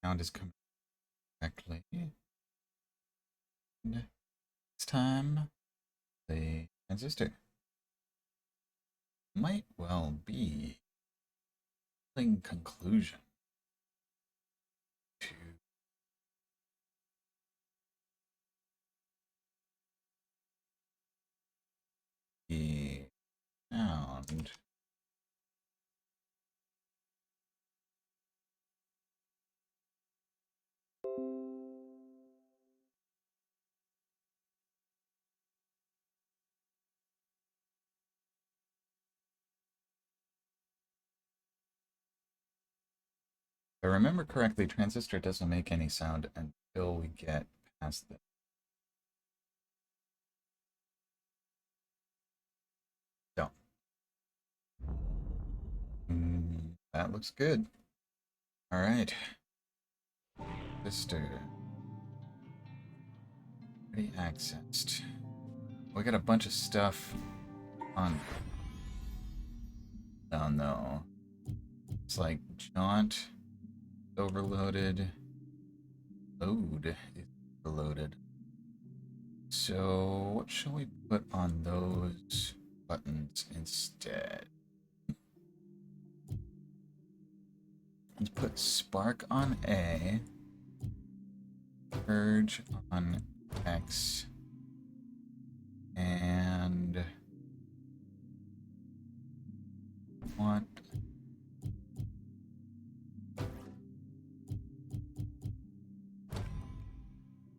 Sound is coming correctly. And it's time the transistor. Might well be in conclusion to the sound. If I remember correctly, Transistor doesn't make any sound until we get past this. So, that looks good. All right. Transistor. Already accessed. We got a bunch of stuff on. Oh no. It's like jaunt overloaded. Load is overloaded. So what shall we put on those buttons instead? Let's put spark on A, purge on X, and want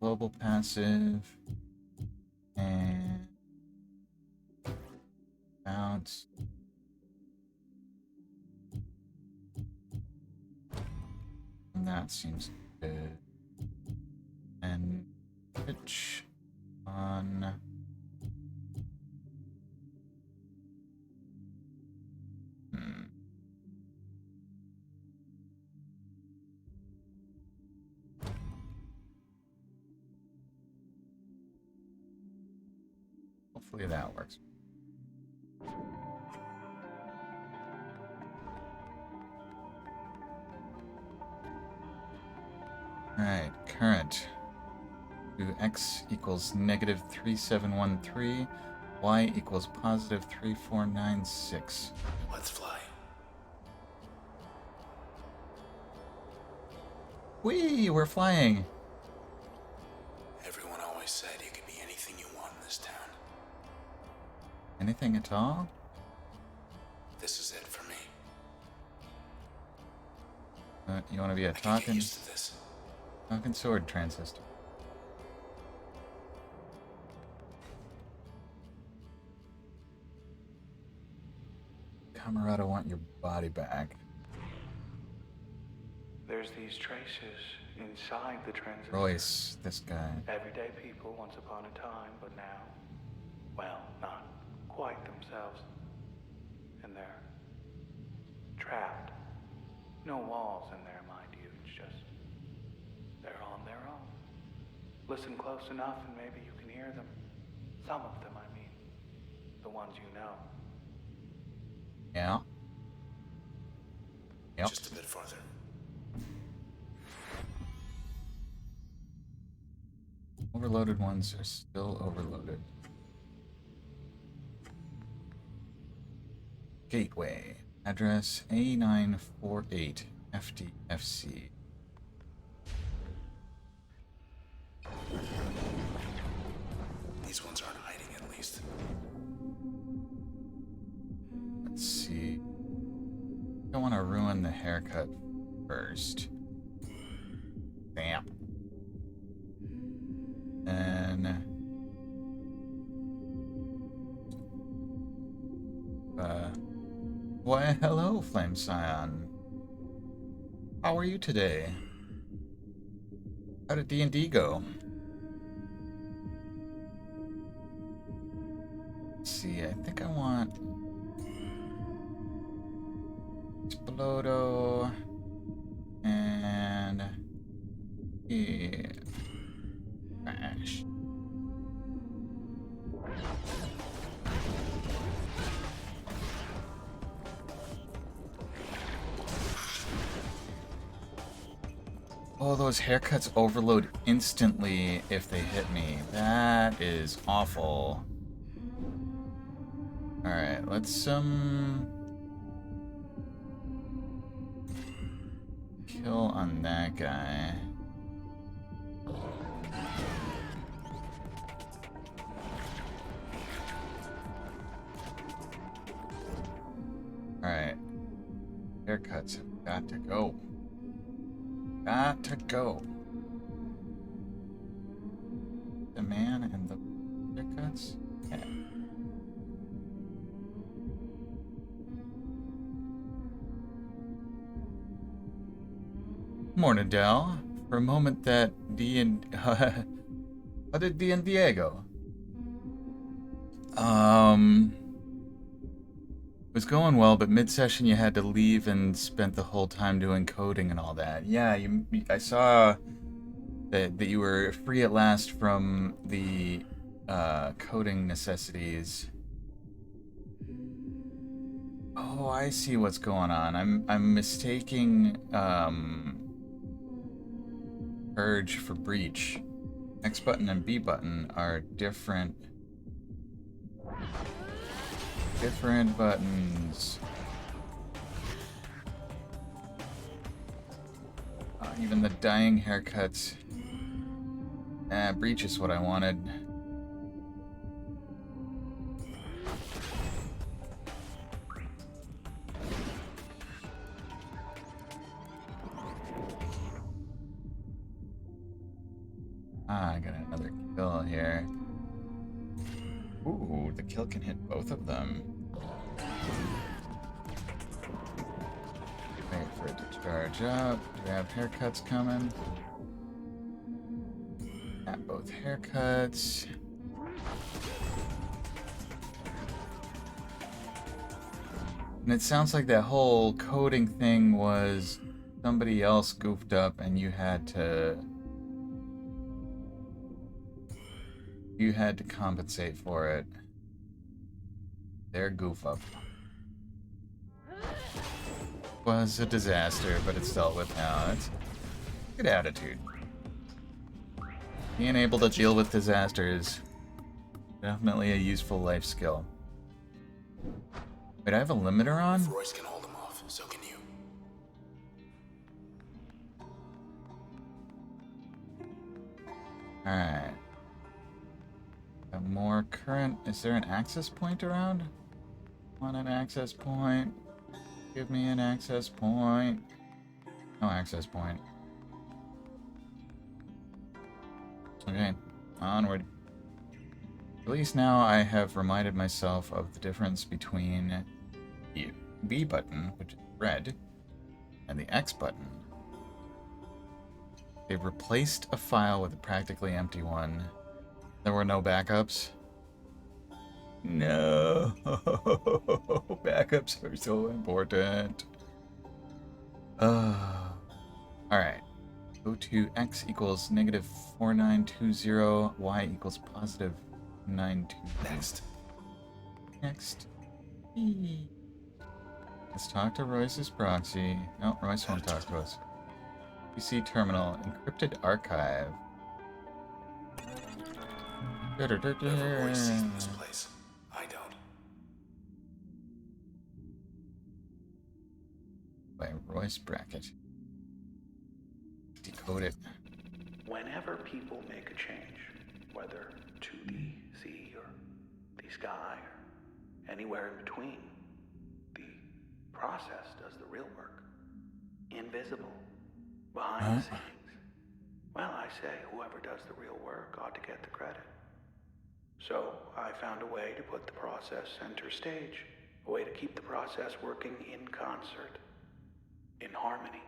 global passive and bounce. And that seems good. And pitch on hopefully that works. Alright, current to X equals negative 3713, Y equals positive 3496. Let's fly. Whee! We're flying! Everyone always said you could be anything you want in this town. Anything at all? This is it for me. You want to be a I can get talking used to this. sword, Transistor? Camarada want your body back. There's these traces inside the transistor. Royce, this guy. Everyday people once upon a time, but now, well, not quite themselves. And they're trapped. No walls in there, mind you. It's just, they're on their own. Listen close enough and maybe you can hear them. Some of them, I mean. The ones you know. Yeah. Yep. Just a bit farther. Overloaded ones are still overloaded. Gateway. Address A948 FDFC. These ones aren't hiding, at least. Let's see. Don't want to ruin the haircut first. Bam. And why hello, Flame Scion. How are you today? How did D&D go? Let's see, I think I want Explodo and Crash. Oh, those haircuts overload instantly if they hit me. That is awful. Alright, let's, kill on that guy. Alright. Haircuts have got to go. Got to go. The man and the haircuts? Yeah. Morning, Del. For a moment that how did Diego? It was going well, but mid-session you had to leave and spent the whole time doing coding and all that. Yeah, I saw that you were free at last from the coding necessities. Oh, I see what's going on. I'm mistaking Purge for Breach. X button and B button are different buttons. Even the dyeing haircuts. Breach is what I wanted. I got another kill here. Ooh, the kill can hit both of them. Wait for it to charge up. Do we have haircuts coming? Got both haircuts. And it sounds like that whole coding thing was somebody else goofed up and you had to compensate for it. Their goof up was a disaster, but it's dealt with now. That's a good attitude. Being able to deal with disasters, definitely a useful life skill. Wait, I have a limiter on? If Royce can hold them off, so can you. Alright. A more current... Is there an access point around? Want an access point? Give me an access point. No access point. Okay, onward. At least now I have reminded myself of the difference between the B button, which is red, and the X button. They've replaced a file with a practically empty one. There were no backups. No, backups are so important. Alright. Go to x equals negative 4920, y equals positive 920. Next. Let's talk to Royce's proxy. No, Royce won't talk to us. PC terminal, encrypted archive. Whatever Royce sees in this place, I don't. By Royce bracket. Decode it. Whenever people make a change, whether to the sea or the sky or anywhere in between, the process does the real work. Invisible. Behind the scenes. Well, I say whoever does the real work ought to get the credit. So I found a way to put the process center stage. A way to keep the process working in concert. In harmony.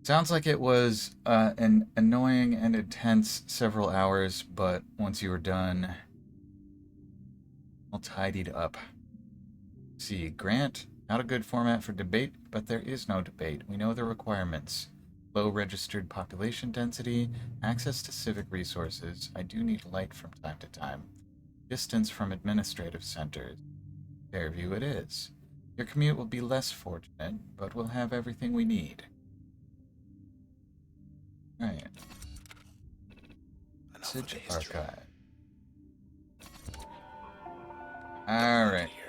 Sounds like it was an annoying and intense several hours, but once you were done, all tidied up. See, Grant, not a good format for debate, but there is no debate. We know the requirements. Low registered population density, access to civic resources. I do need light from time to time. Distance from administrative centers. Fairview it is. Your commute will be less fortunate, but we'll have everything we need. Right. Enough with Message the history. archive. Get the heck Alright. in here.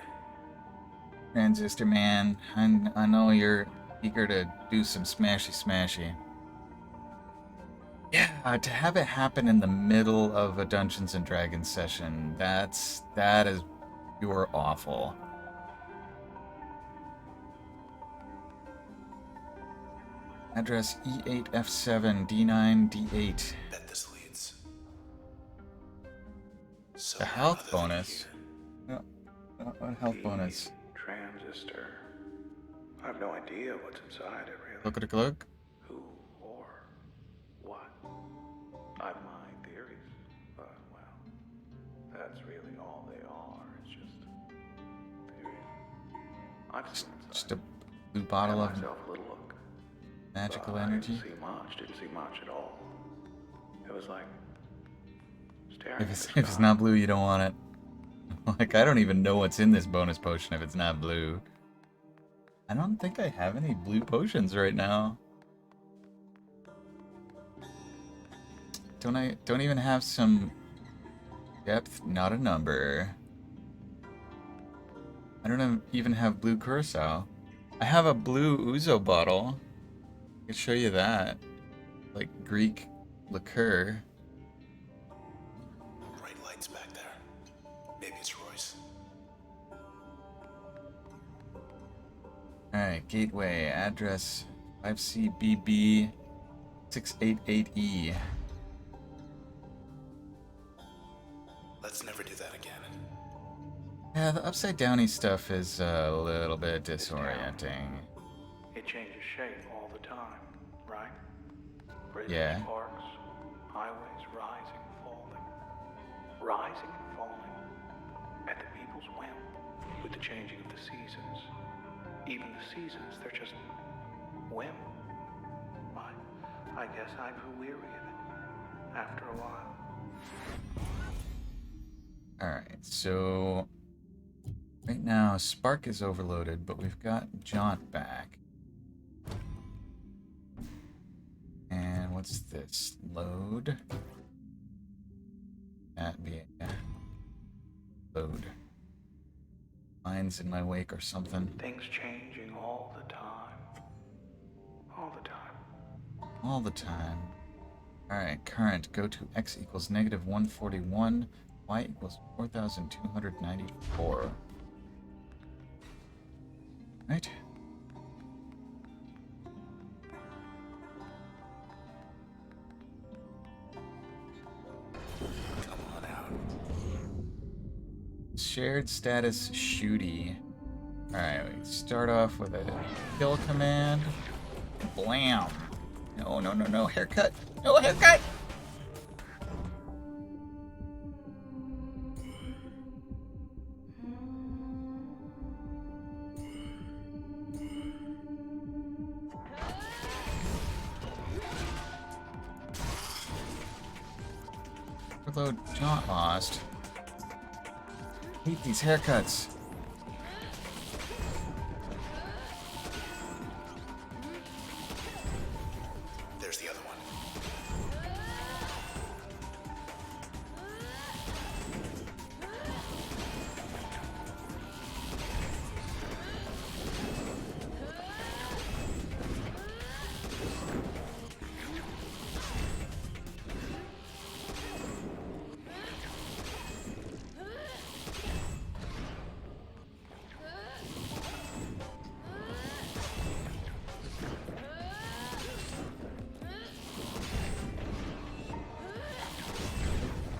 Transistor man, I know you're eager to do some smashy. Yeah, to have it happen in the middle of a Dungeons and Dragons session, that is pure awful. Address E8F7D9D8. Bet this leads. The Somewhere health other than bonus. here. What health bonus? Transistor. I have no idea what's inside it, really. Look at a look. Who or what? I have my theories, but, well, that's really all they are. It's just theories. I've seen Just inside. a blue bottle Had of myself a little look. magical But energy. didn't see much at all. It was like staring If at it's the if it's sky. not blue, you don't want it. Like, I don't even know what's in this bonus potion if it's not blue. I don't think I have any blue potions right now. Don't even have some depth, not a number. I don't even have blue curacao. I have a blue ouzo bottle. I could show you that. Like Greek liqueur. Bright lights back there. Maybe it's Royce. Alright, gateway, address 5CBB 688E. Let's never do that again. Yeah, the upside downy stuff is a little bit disorienting. It changes shape all the time, right? Bridges, Yeah. parks, highways rising, falling. Rising and falling. At the people's whim. With the changing of the seasons. Even the seasons, they're just whim. I guess I grew weary of it. After a while. Alright, so right now Spark is overloaded, but we've got Jaunt back. And what's this? Load. That be a load. Lines in my wake or something. Things changing all the time. All the time. All the time. Alright, current. Go to x equals negative 141. Y equals 4,294. Right? Come on out. Shared status shooty. Alright, we start off with a kill command. Blam! No, haircut! No haircut! Overload Jaunt lost. Hate these haircuts. There's the other one.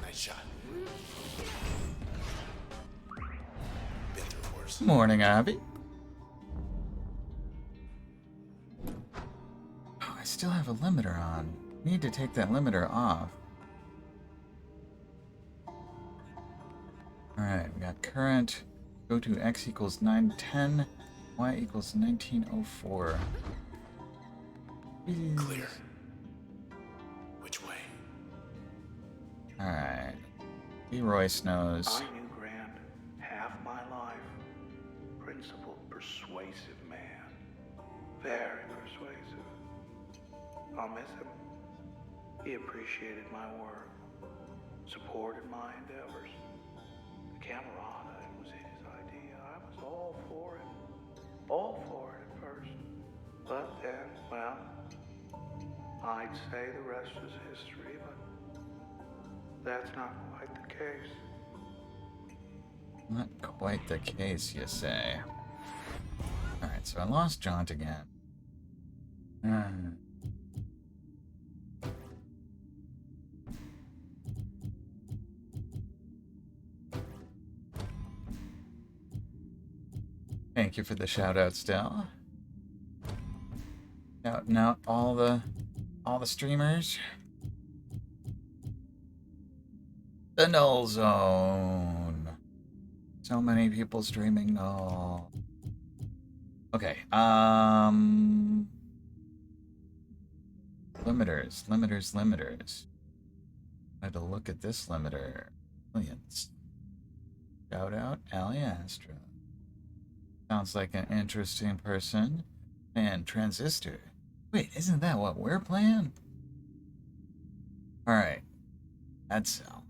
Nice shot. Been through worse. Morning, Abby. Oh, I still have a limiter on. Need to take that limiter off. Alright, we got current. Go to x equals 910. Y equals 1904. Clear. Which way? Alright. Royce knows. I knew Grant half my life. Principled, persuasive man. Very persuasive. I'll miss him. He appreciated my work, supported my endeavors. The camerata, it was his idea. I was all for it at first. But then, well, I'd say the rest is history, but that's not quite the case. Not quite the case, you say. Alright, so I lost Jaunt again. Thank you for the shout out, Stell. Shouting out all the streamers. The Null Zone. So many people streaming Null. Okay, limiters. I had to look at this limiter. Millions. Shout out Alli Astra. Sounds like an interesting person. And Transistor. Wait, isn't that what we're playing? Alright. Add cell.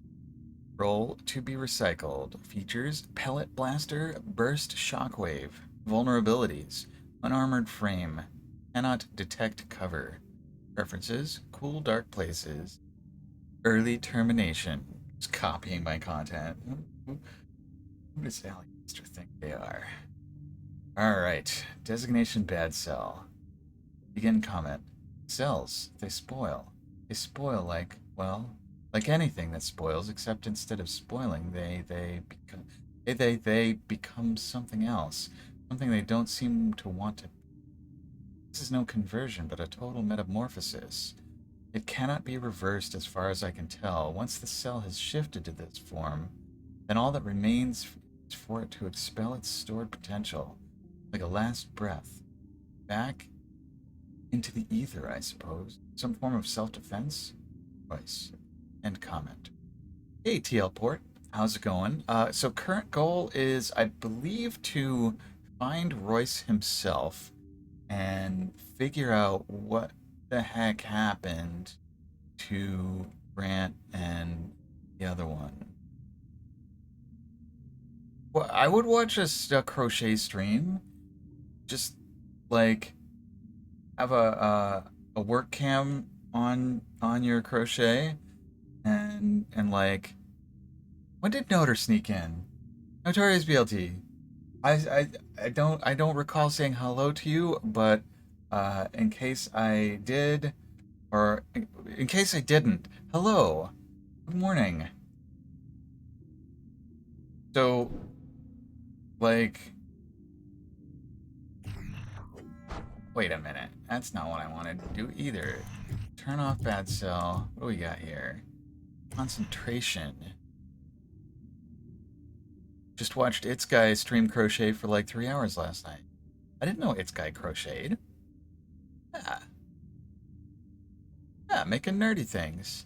Roll to be recycled. Features pellet blaster, burst shockwave. Vulnerabilities. Unarmored frame. Cannot detect cover. Preferences. Cool dark places. Early termination. Just copying my content. Who does Alli Astra think they are? Alright. Designation bad cell. Begin comment. Cells, they spoil. They spoil like, well, like anything that spoils, except instead of spoiling, they become something else. Something they don't seem to want to. This is no conversion, but a total metamorphosis. It cannot be reversed as far as I can tell. Once the cell has shifted to this form, then all that remains is for it to expel its stored potential. Like a last breath. Back into the ether, I suppose. Some form of self-defense? Voice. End comment. Hey, TL Port. How's it going? So current goal is, I believe, to find Royce himself and figure out what the heck happened to Grant and the other one. Well, I would watch a crochet stream. Just like have a work cam on your crochet and like, when did Noter sneak in? Notorious BLT. I don't recall saying hello to you, but in case I did, or in case I didn't, hello, good morning. So, like, wait a minute, that's not what I wanted to do either. Turn off bad cell. What do we got here? Concentration. Just watched It's Guy stream crochet for like 3 hours last night. I didn't know It's Guy crocheted. Yeah, making nerdy things.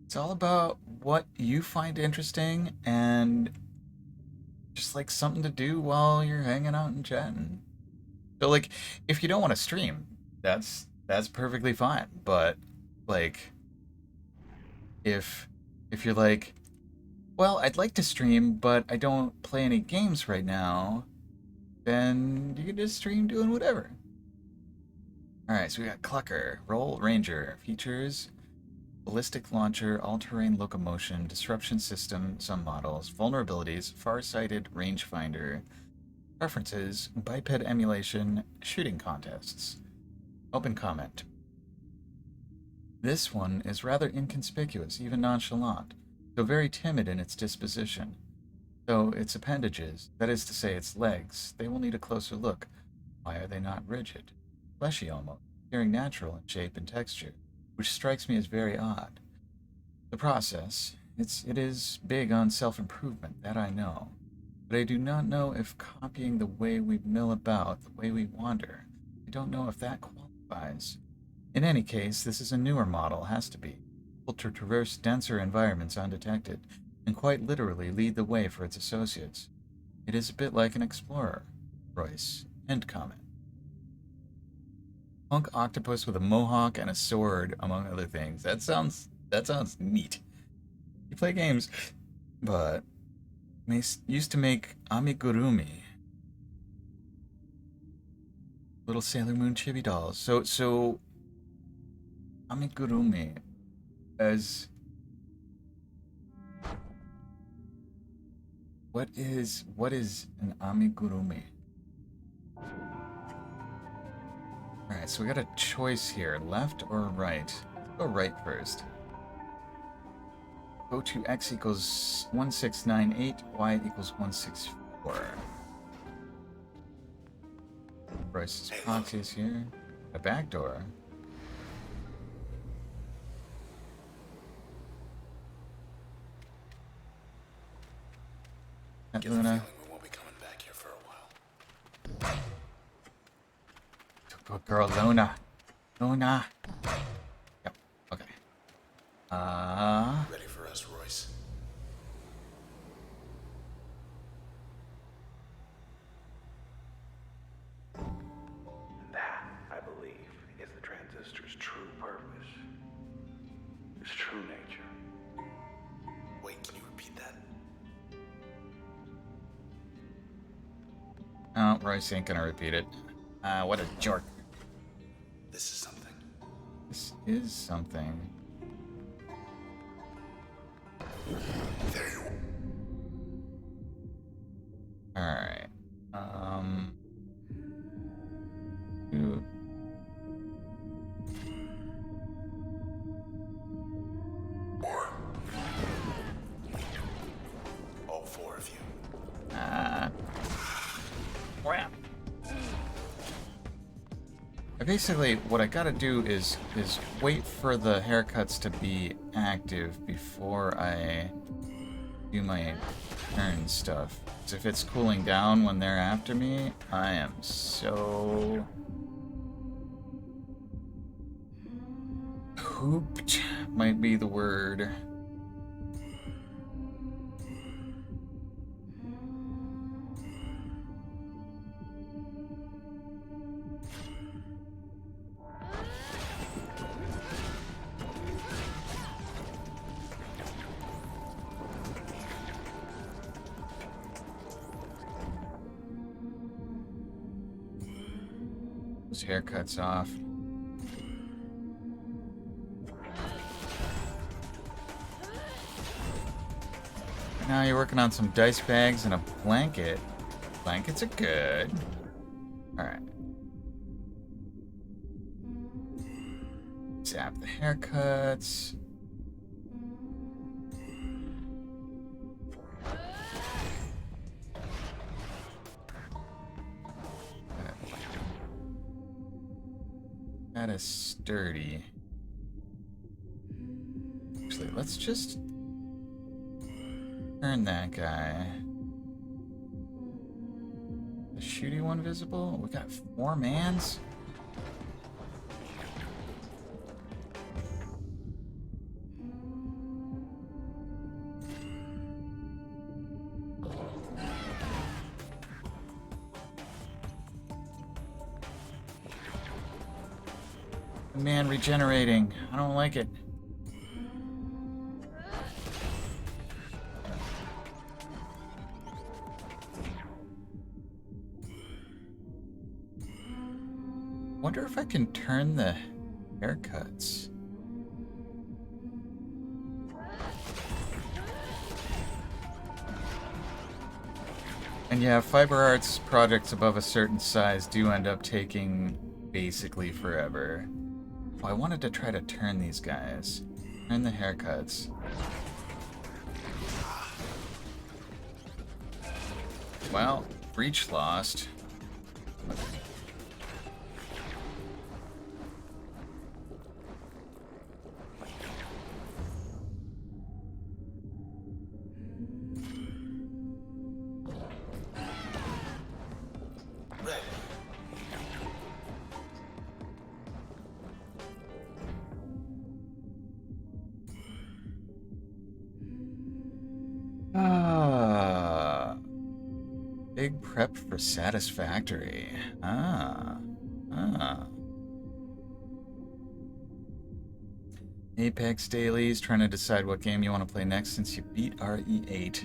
It's all about what you find interesting and just like something to do while you're hanging out and chatting. So like, if you don't want to stream, that's perfectly fine. But like, if you're like, well, I'd like to stream, but I don't play any games right now, then you can just stream doing whatever. Alright, so we got Clucker, Roll Ranger, features, ballistic launcher, all-terrain locomotion, disruption system, some models, vulnerabilities, far-sighted rangefinder, preferences, biped emulation, shooting contests. Open comment. This one is rather inconspicuous, even nonchalant, though very timid in its disposition. Though its appendages, that is to say its legs, they will need a closer look. Why are they not rigid? Fleshy almost, appearing natural in shape and texture, which strikes me as very odd. The process, it is big on self-improvement, that I know. But I do not know if copying the way we mill about, the way we wander, I don't know if that qualifies. In any case, this is a newer model, has to be, able to traverse denser environments undetected, and quite literally lead the way for its associates. It is a bit like an explorer. Royce. End comment. Punk octopus with a mohawk and a sword, among other things. That sounds neat. You play games, but used to make amigurumi, little Sailor Moon chibi dolls. So amigurumi as what is an amigurumi? Alright, so we got a choice here, left or right. Let's go right first. Go to x equals 1698, y equals 164. Bryce's proxy is here. A back door. At Get the Luna. feeling we won't be coming back here for a while. Good girl, Luna. Luna. Yep. Okay. Ready for us, Royce? That, I believe, is the transistor's true purpose. Its true nature. Wait, can you repeat that? Oh, Royce ain't gonna repeat it. What a jerk. This is something. This is something. There you are. Alright. Ooh. All four of you. Crap. Basically, what I gotta do is wait for the haircuts to be active before I do my turn stuff. 'Cause if it's cooling down when they're after me, I am so pooped, might be the word. Those haircuts off. Now you're working on some dice bags and a blanket. Blankets are good. Alright. Zap the haircuts. That is sturdy. Actually, let's just turn that guy. The shooty one visible? We got 4 mans? Man regenerating. I don't like it. Wonder if I can turn the haircuts. And yeah, fiber arts projects above a certain size do end up taking basically forever. Oh, I wanted to try to turn these guys. Turn the haircuts. Well, breach lost. Ah. Big prep for satisfactory. Ah. Ah. Apex dailies, trying to decide what game you want to play next since you beat RE8.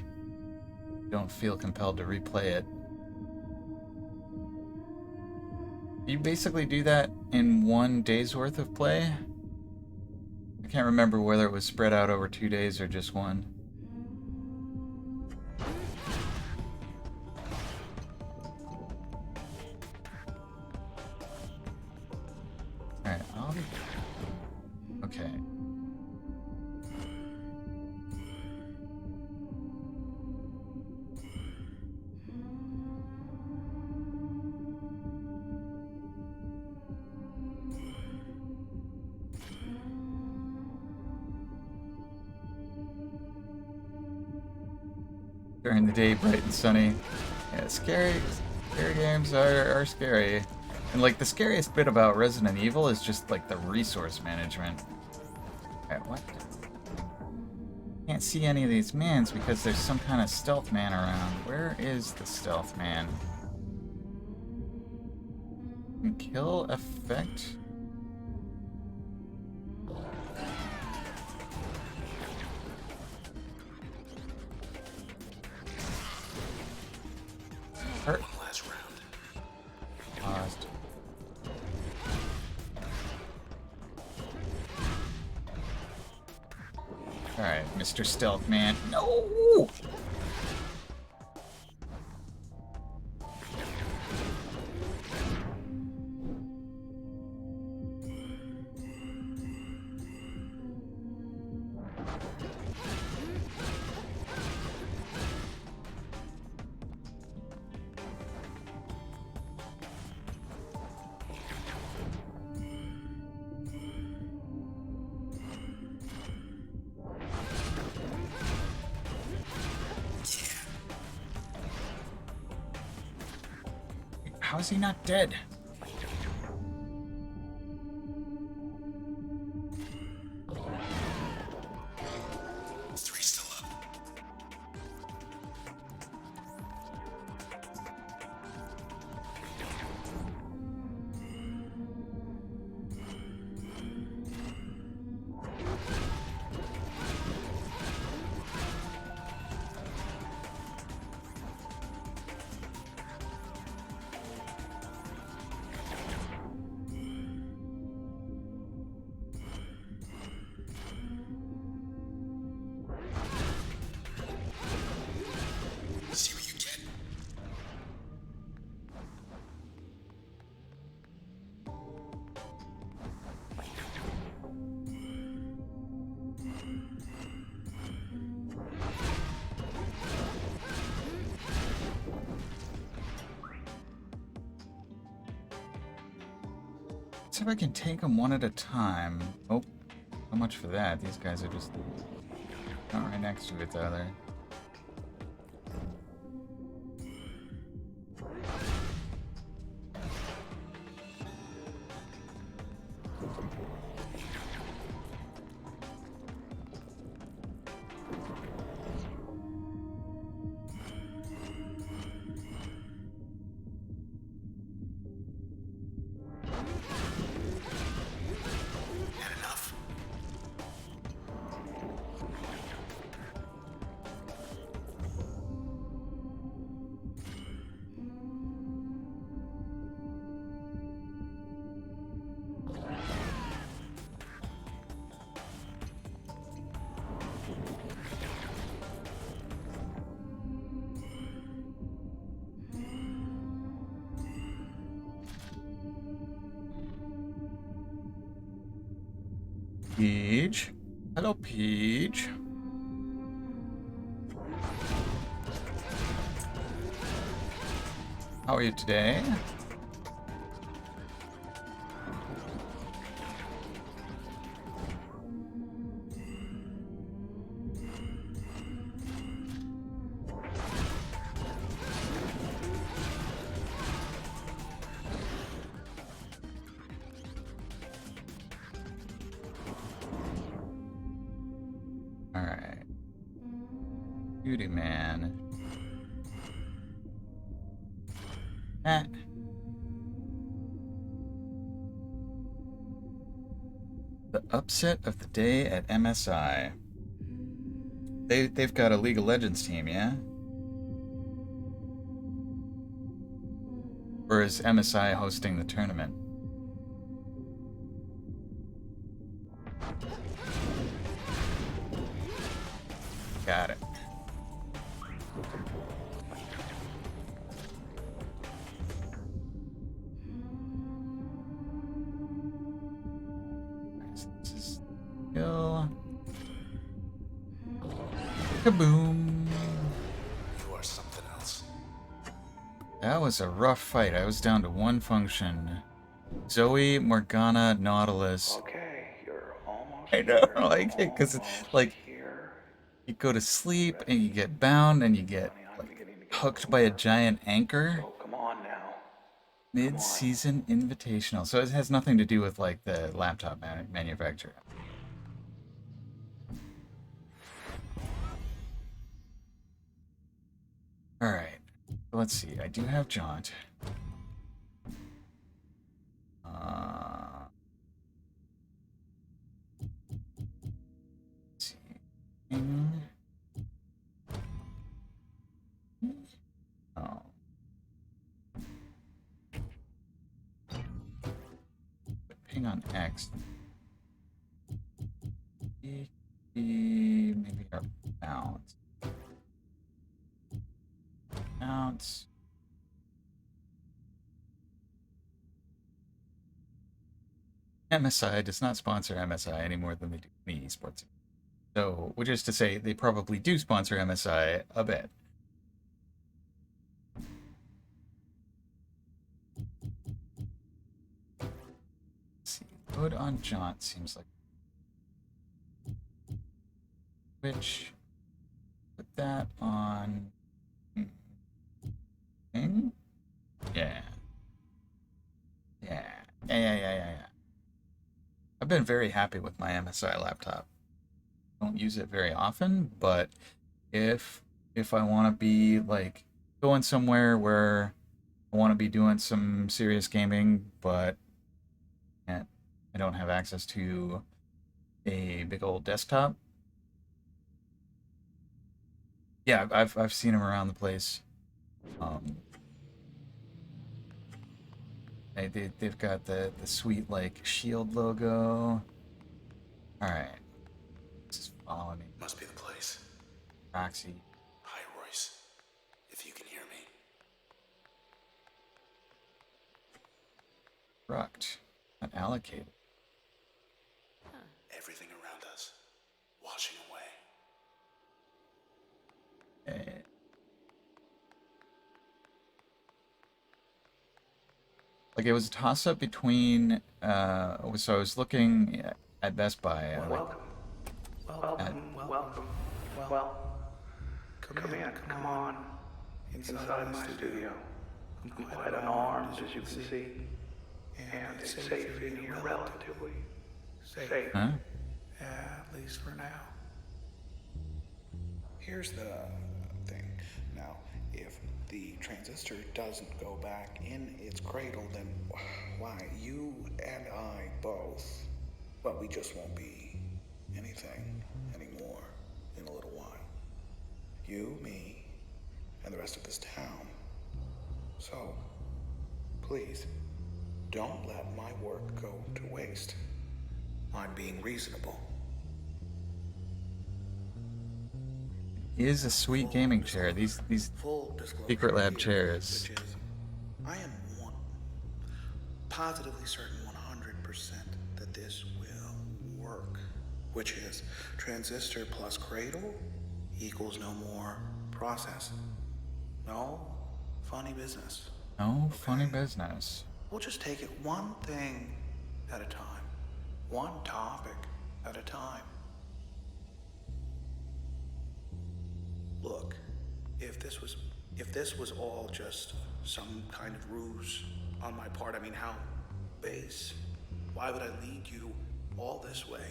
Don't feel compelled to replay it. You basically do that in 1 day's worth of play? I can't remember whether it was spread out over 2 days or just one. Alright, I'll be... Okay. During the day, bright and sunny. Yeah, scary games are scary. And like the scariest bit about Resident Evil is just like the resource management. Okay, what? Can't see any of these mans because there's some kind of stealth man around. Where is the stealth man? Kill effect? Hurt. One last round. Paused. Alright, Mr. Stealth Man. No! How is he not dead? Three still up. See what you get. Let's see if I can take them one at a time. Oh, so much for that. These guys are just not right next to each other. Had enough? Peach. Hello, Peach. How are you today? Alright. Beauty man. The upset of the day at MSI. They've got a League of Legends team, yeah? Or is MSI hosting the tournament? Got it. This is skill. Kaboom. You are something else. That was a rough fight. I was down to one function. Zoe, Morgana, Nautilus. Okay, you're almost I know, here. I like it because like Here. you go to sleep and you get bound and you get Honey, I'm like beginning to get hooked by a giant anchor. So come on now. Mid-season invitational. So it has nothing to do with like the laptop manufacturer. All right. Let's see. I do have Jaunt. Let's see. Oh. Ping on X. Maybe our bounce. Bounce. MSI does not sponsor MSI any more than they do the esports. So, which is to say, they probably do sponsor MSI a bit. Let's see, load on Jaunt seems like. Which, put that on. Ping? Yeah. Yeah. I've been very happy with my MSI laptop. Don't use it very often, but if I want to be like going somewhere where I want to be doing some serious gaming, but I don't have access to a big old desktop. Yeah, I've seen them around the place. They've got the sweet like shield logo. All right, just following me. Must be the place. Proxy. Hi, Royce. If you can hear me. Rucked. Not allocated. Everything around us. Washing away. Like it was a toss up between so I was looking at Best Buy Welcome. Well, come in. Come on. Inside my studio. I'm quite unarmed, as you can see. And it's safe in here, relatively. Safe. huh? At least for now. Here's the thing. Now, if the transistor doesn't go back in its cradle, then why, you and I both, well, we just won't be anything anymore in a little while. You, me, and the rest of this town. So, please, don't let my work go to waste. I'm being reasonable. Is a sweet gaming chair. These Full disclosure Secret Lab here, chairs. which is, I am positively certain 100% that this will work. Which is, transistor plus cradle equals no more process. No funny business. No funny business. We'll just take it one thing at a time. One topic at a time. Look, if this was all just some kind of ruse on my part, I mean, how base? Why would I lead you all this way?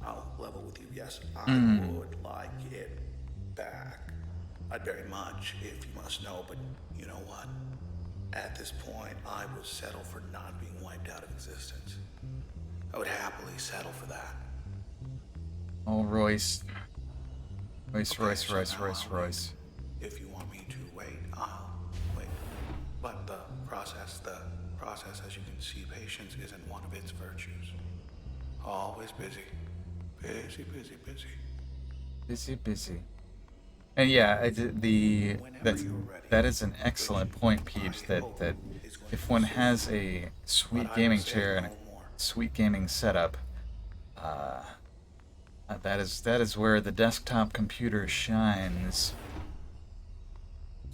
I'll level with you. Yes, I would like it back. I'd very much, if you must know, but you know what? At this point, I would settle for not being wiped out of existence. I would happily settle for that. Oh, Royce. Royce, Okay, Royce, so Royce, now Royce, I'll wait. Royce. If you want me to wait, I'll wait. But the process, as you can see, patience isn't one of its virtues. Always busy. Busy, busy, busy. Busy, busy. And yeah, Whenever you're ready, that is an good. excellent point, My Peach. That hope is going if to one be soon. has a But sweet I will gaming say chair and no a more. sweet gaming setup, uh, that is where the desktop computer shines.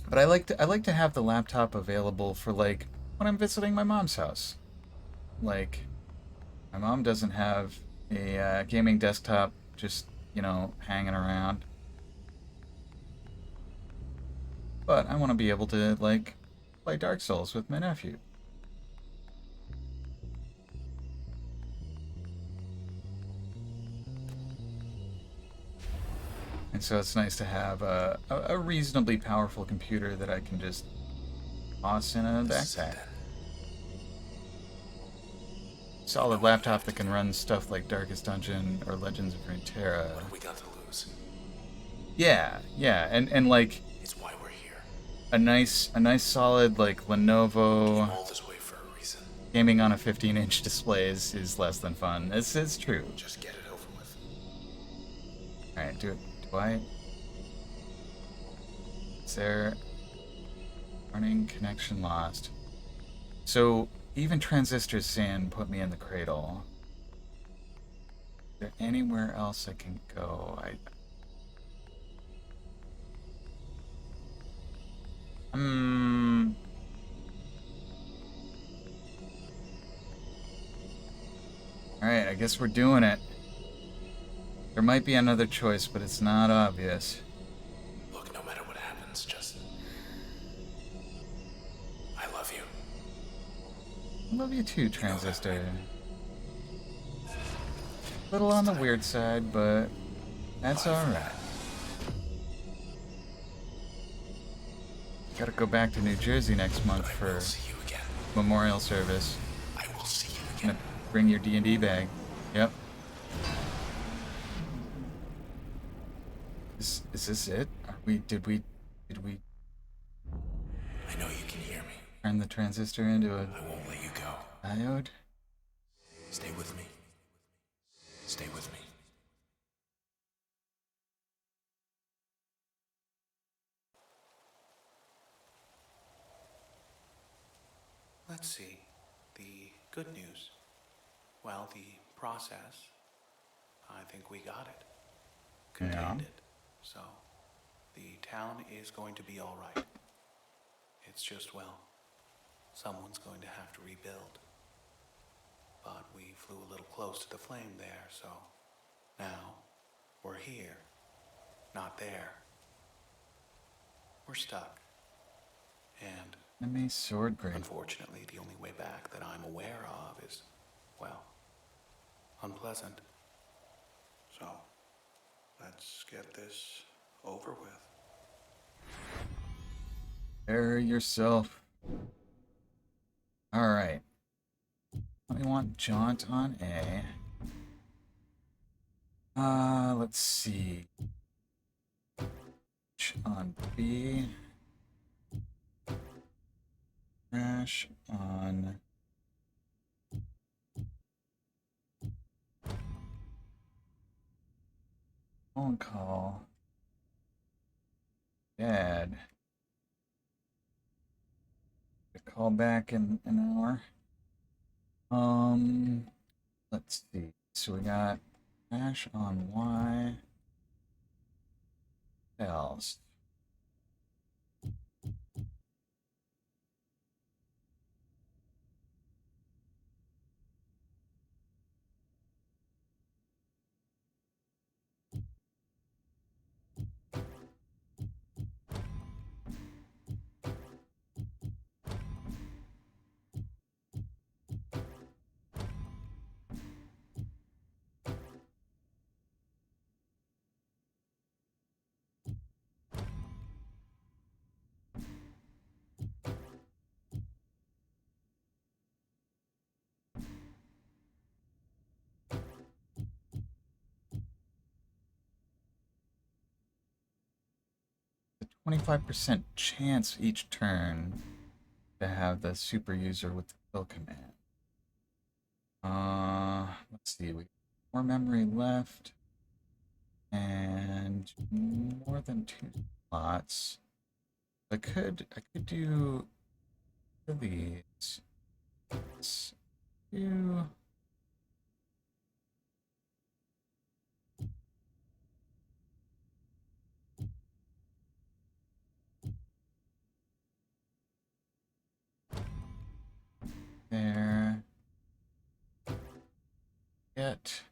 But I like to have the laptop available for like when I'm visiting my mom's house. Like my mom doesn't have a gaming desktop just hanging around, but I want to be able to like play Dark Souls with my nephew. And so it's nice to have a reasonably powerful computer that I can just toss in a This is it backpack. then. Solid what we laptop have that to can do. run stuff like Darkest Dungeon or Legends of Runeterra. What have we got to lose? Yeah, yeah, and like It's why we're here. a nice solid like Lenovo Came all this way for a reason. gaming on a 15-inch display is less than fun. It's true. Just get it over with. All right, do I? Is there running connection lost? So even Transistor's saying put me in the cradle. Is there anywhere else I can go? All right, I guess we're doing it. There might be another choice, but it's not obvious. Look, no matter what happens, just... I love you. I love you too, Transistor. A little on the weird side, but that's alright. Gotta go back to New Jersey next month But I will for see you again. memorial service. I will see you Gonna again. bring your D&D bag. Yep. Is this it? Did we I know you can hear me. turn the transistor into a I won't let you go. diode? Stay with me. Stay with me. Let's see. The good news. Well, the process. I think we got it. Contained Yeah. it. So, the town is going to be alright. It's just, well, someone's going to have to rebuild. But we flew a little close to the flame there, so now we're here, not there. We're stuck. And Enemy sword grade. unfortunately, the only way back that I'm aware of is, well, unpleasant. So, let's get this over with. Prepare yourself. Alright. We want jaunt on A. Let's see. On B. Crash on phone call. Dad. Call back in an hour. Let's see. So we got crash on Y. What else? a 25% chance each turn to have the super user with the kill command. Let's see, we have more memory left. And more than 2 slots. I could do these. Let's do there. Get.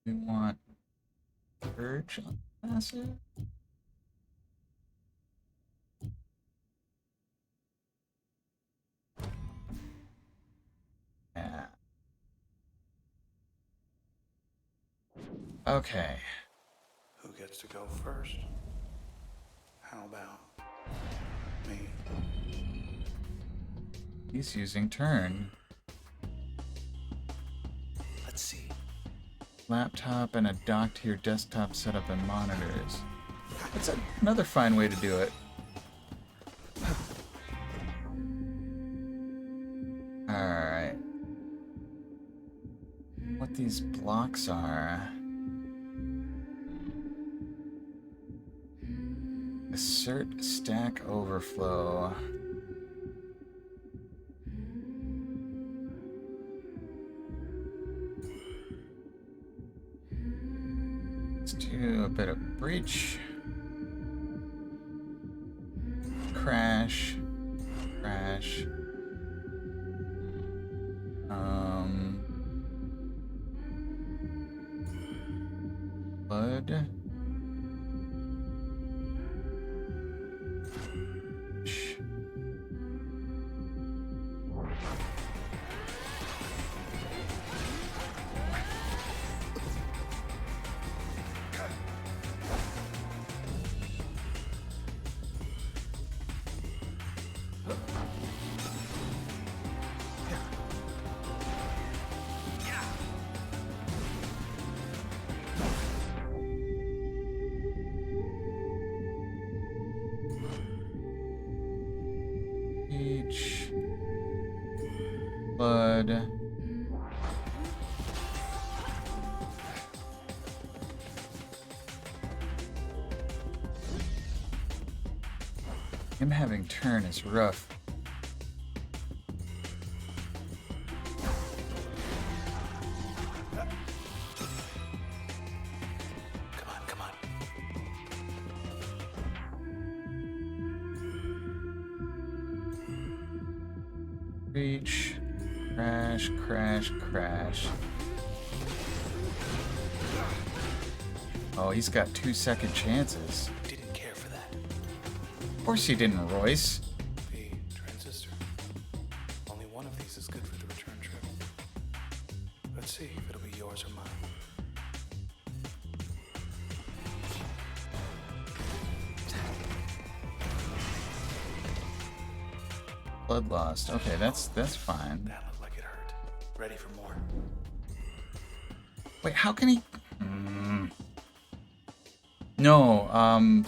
We want Urge on passive. Yeah. Okay. Who gets to go first? How about me? He's using turn. Let's see. Laptop and a dock to your desktop setup and monitors. That's another fine way to do it. Alright. What these blocks are. Assert stack overflow. Let's do a bit of breach. Crash. Crash. Bud. Each Bud. Him having turn is rough. Come on. Reach. Crash, crash, crash. Oh, he's got 2-second chances. Didn't care for that. Of course he didn't, Royce. The transistor. Only one of these is good for the return trip. Let's see if it'll be yours or mine. Blood lost. Okay, that's fine. That looked like it hurt. Ready for more? Wait, how can he... No,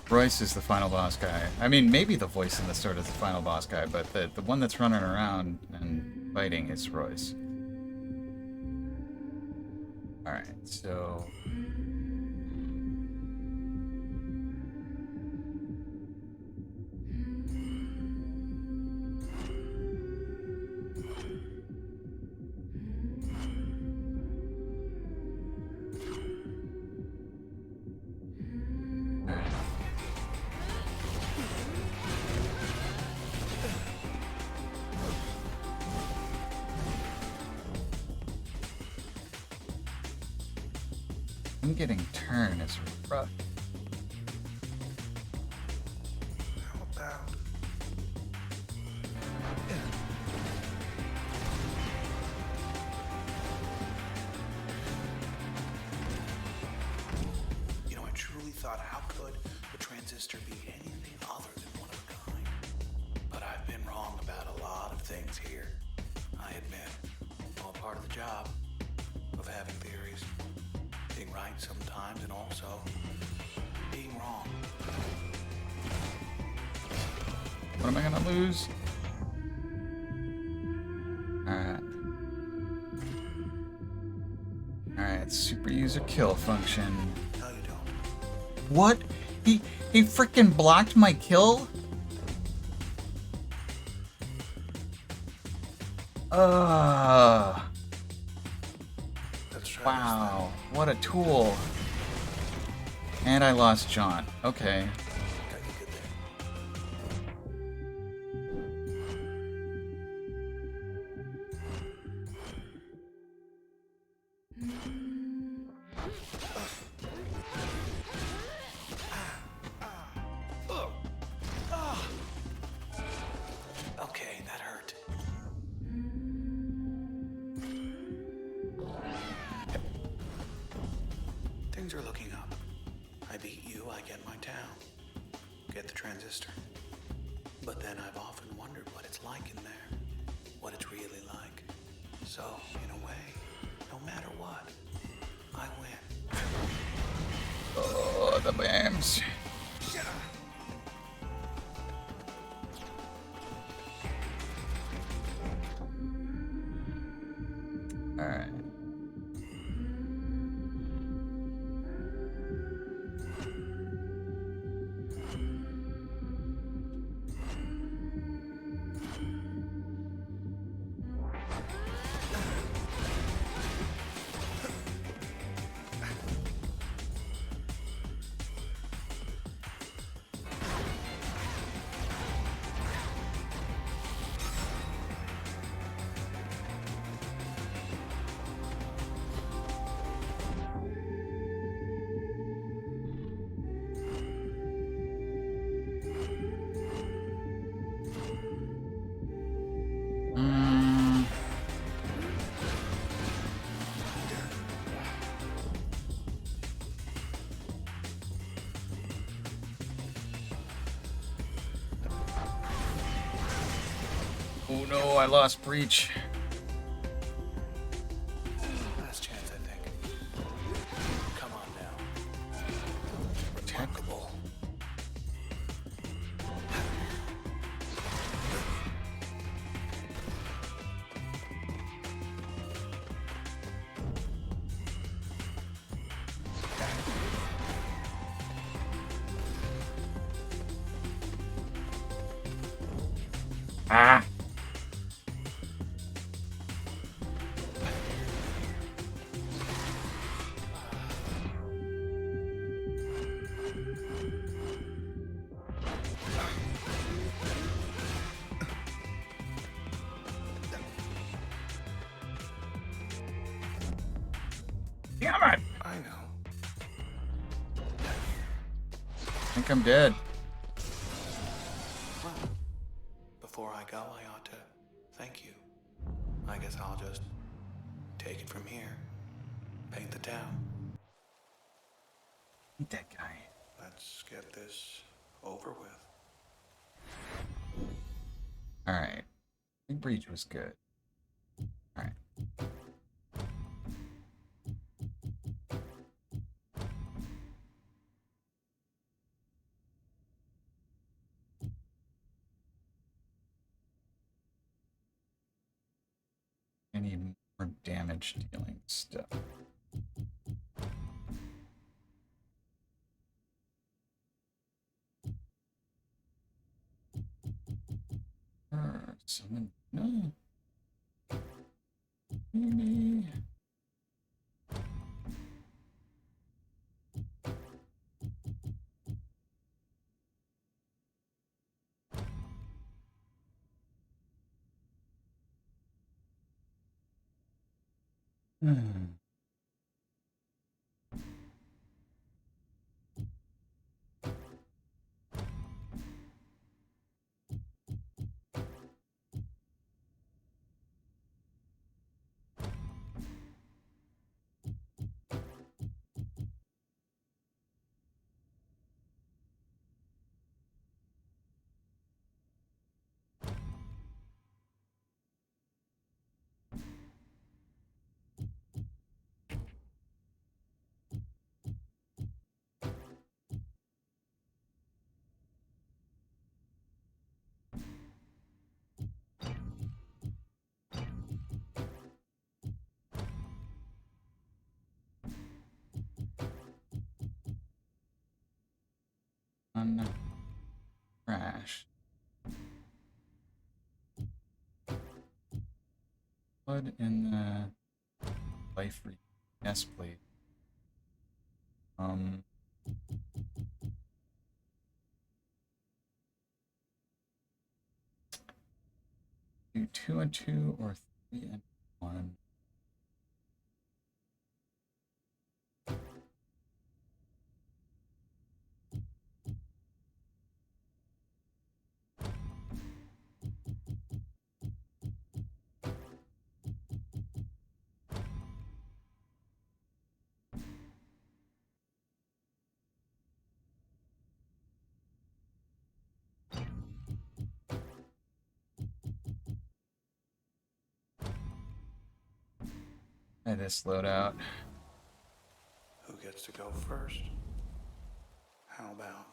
Royce is the final boss guy. I mean, maybe the voice in the sword is the final boss guy, but the one that's running around and fighting is Royce. Alright, so... I'm getting turn is rough. How about... transistor be anything other than one of a kind. But I've been wrong about a lot of things here. I admit. All part of the job of having theories. Being right sometimes and also being wrong. What am I gonna lose? Alright. Alright, super user kill function. No, you don't. What? He freaking blocked my kill? Let's try Wow, what a tool. And I lost John. Okay. this thing. Got you good there. Okay, that hurt. Things are looking up. I beat you, I get my town. Get the transistor. But then I've often wondered what it's like in there. What it's really like. So, in a way, no matter what, I win. Oh, the BAMs. Alright. Oh no, I lost breach. Last chance, I think. Come on now. Remarkable. Ah! Damn it! I know. I think I'm dead. Well, before I go, I ought to thank you. I guess I'll just take it from here. Paint the town. Eat that guy. Let's get this over with. Alright. I think breach was good. Alright. I need more damage dealing stuff. Someone, no. Maybe. Hmm. on crash. Put in the life re. Yes, please. Do 2 and 2 or 3 and 1. Try this loadout. Who gets to go first? How about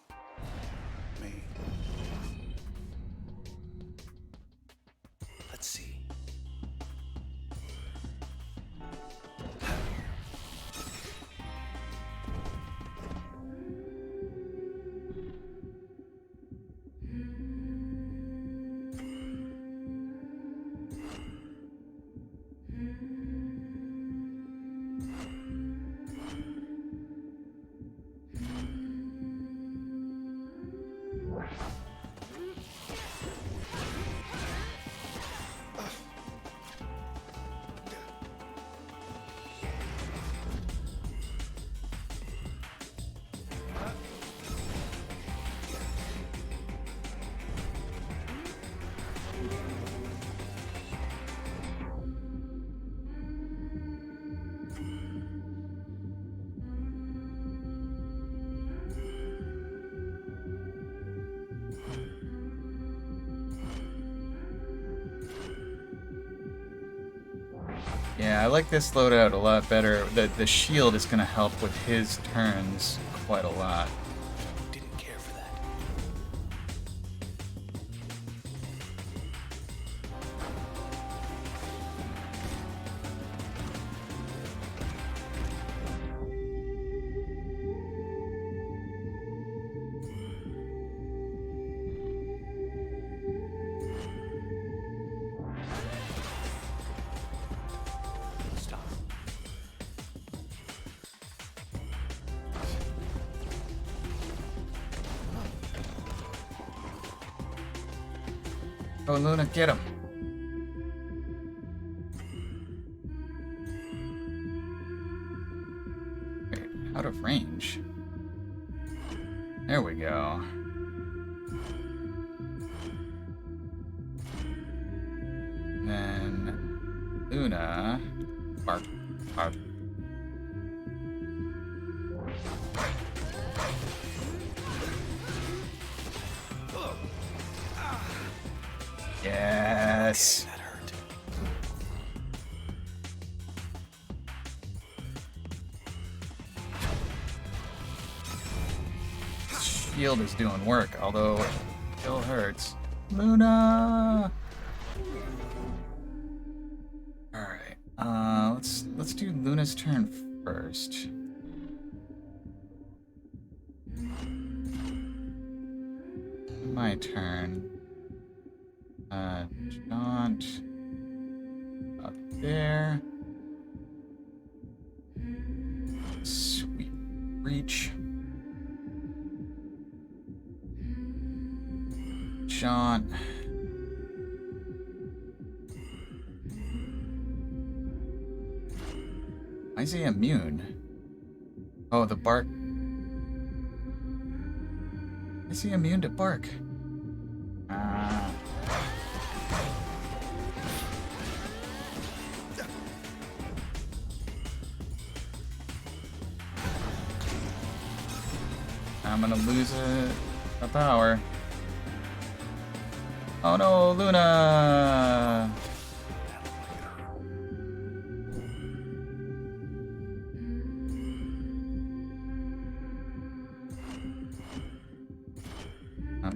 me? Let's see. Yeah, I like this loadout a lot better. The shield is going to help with his turns quite a lot. Didn't care for that. Stop. Oh, Luna, get him. Wait, out of range. There we go. Then Luna. Bark, bark. Yes. That hurt. Shield is doing work, although it still hurts. Luna. All right. Let's do Luna's turn first. My turn. Jaunt up there. Sweet reach. Jaunt. Why is he immune? Oh, the bark. Is he immune to bark? I'm gonna lose a power. Oh no, Luna!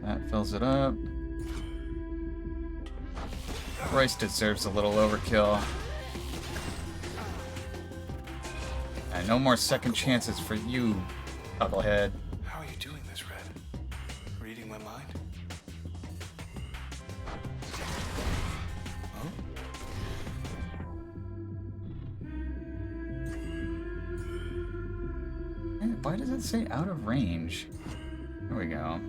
That fills it up. Royce deserves a little overkill. And no more second chances for you, Pucklehead. How are you doing this, Red? Why does it say out of range? There we go.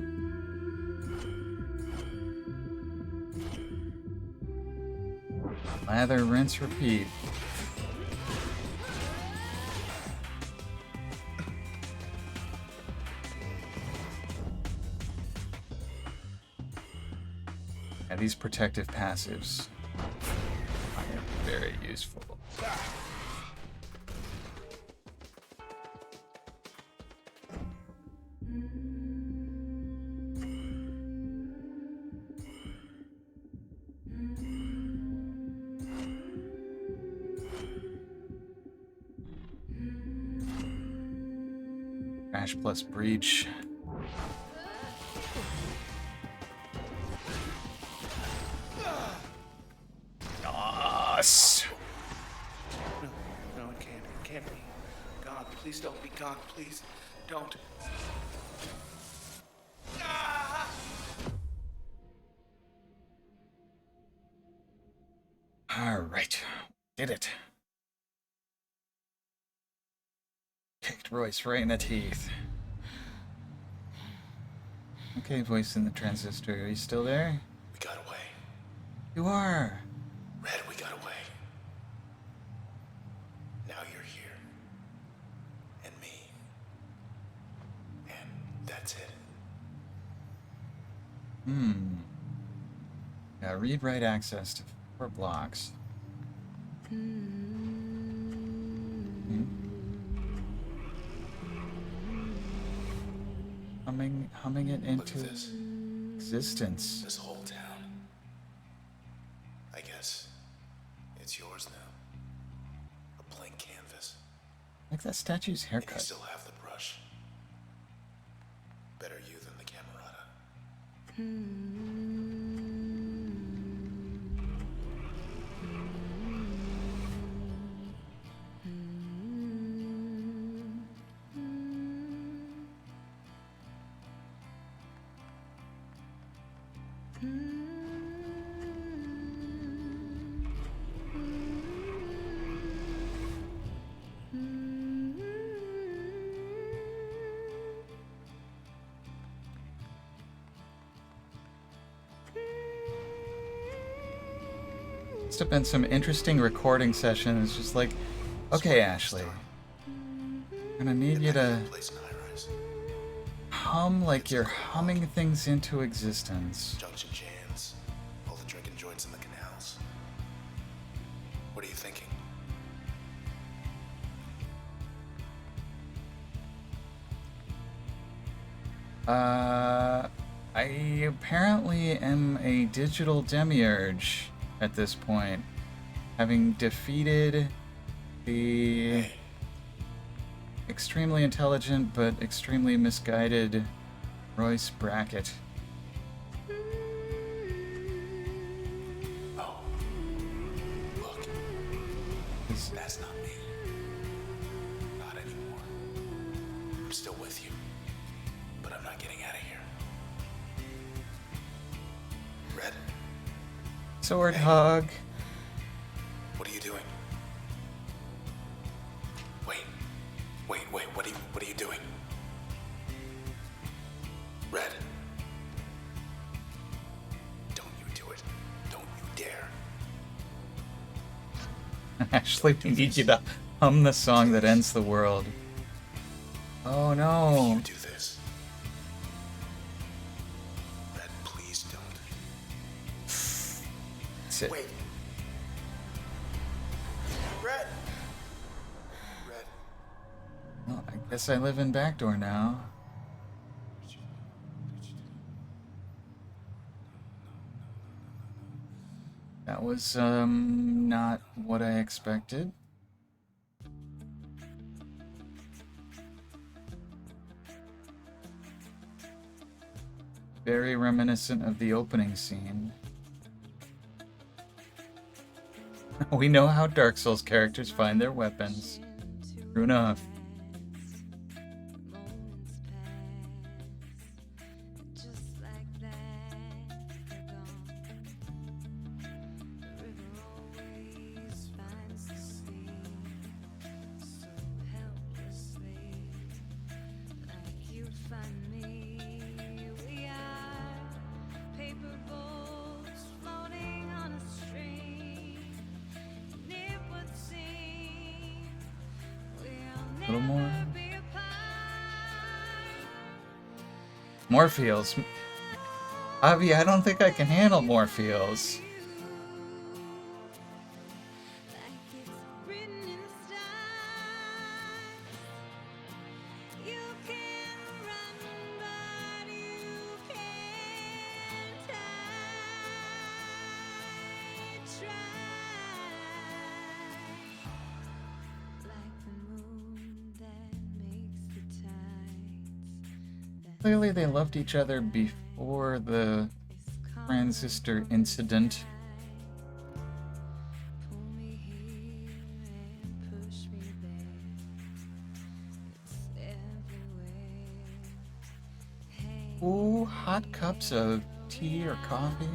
Lather, rinse, repeat. Yeah, these protective passives are very useful. Crash plus breach. Nice. No, it can't. It can't be. God, please don't be God. Please don't. All right, did it. Kicked Royce right in the teeth. Okay, voice in the transistor, are you still there? We got away. You are. Red, we got away. Now you're here. And me. And that's it. Yeah, read-write access to 4 blocks. Humming it Look into at this. existence. This whole town. I guess it's yours now. A blank canvas. Like that statue's And you haircut. still have the brush. Better you than the Camerata. Must have been some interesting recording sessions. Just like, okay, Ashley, I'm gonna need you to Place in high-rise. hum like you're humming things into existence. Junction jams. All the drinking joints in the canals. What are you thinking? I apparently am a digital demiurge at this point, having defeated the Hey, extremely intelligent but extremely misguided Royce Brackett. oh. Look, Is- that's not me. Not anymore. I'm still with you. But I'm not getting out of here. Red, Sword hug. what are you doing? Wait, what are you doing? Red. Don't you do it. Don't you dare. Ashley, we need you to hum the song that ends the world. Oh no. You do this. Red, please don't. That's it. Wait. Red. Red. Well, I guess I live in Backdoor now. That was, not what I expected. Very reminiscent of the opening scene. We know how Dark Souls characters find their weapons. True enough. little more. More feels. Avi, I don't think I can handle more feels. Clearly they loved each other before the Transistor incident. Ooh, hot cups of tea or coffee.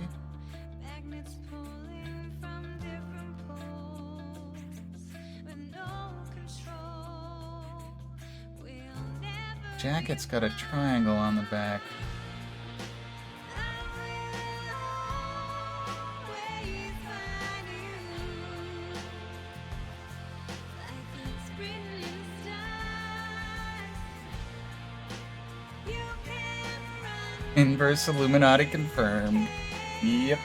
Jacket's got a triangle on the back. Inverse Illuminati confirmed. Yep.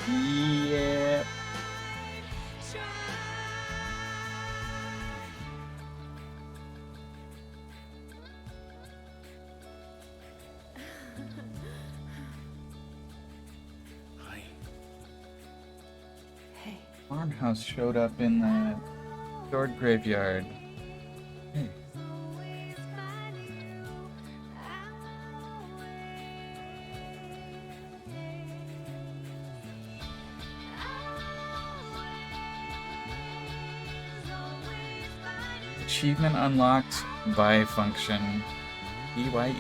Yep. Hi. Hey. Farmhouse showed up in the stored graveyard. Hey. Achievement unlocked by function. EYE.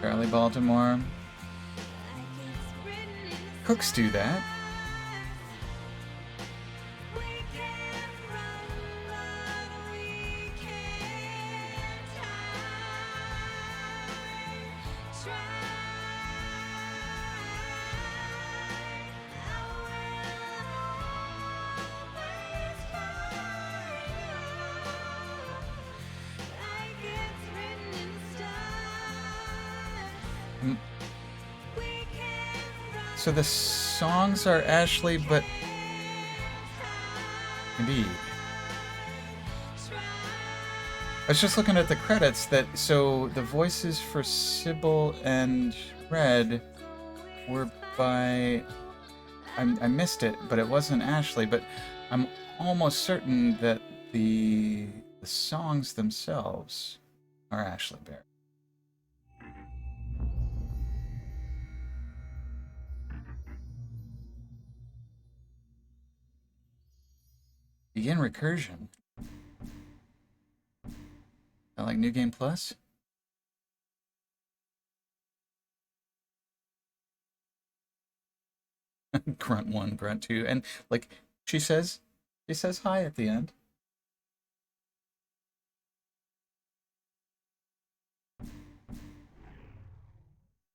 Charlie Baltimore. Cooks do that. So the songs are Ashley, but indeed. I was just looking at the credits so the voices for Sybil and Red were by I missed it, but it wasn't Ashley, but I'm almost certain that the songs themselves are Ashley Barrett. Begin recursion. I like New Game Plus. Grunt 1, Grunt 2, and like she says hi at the end.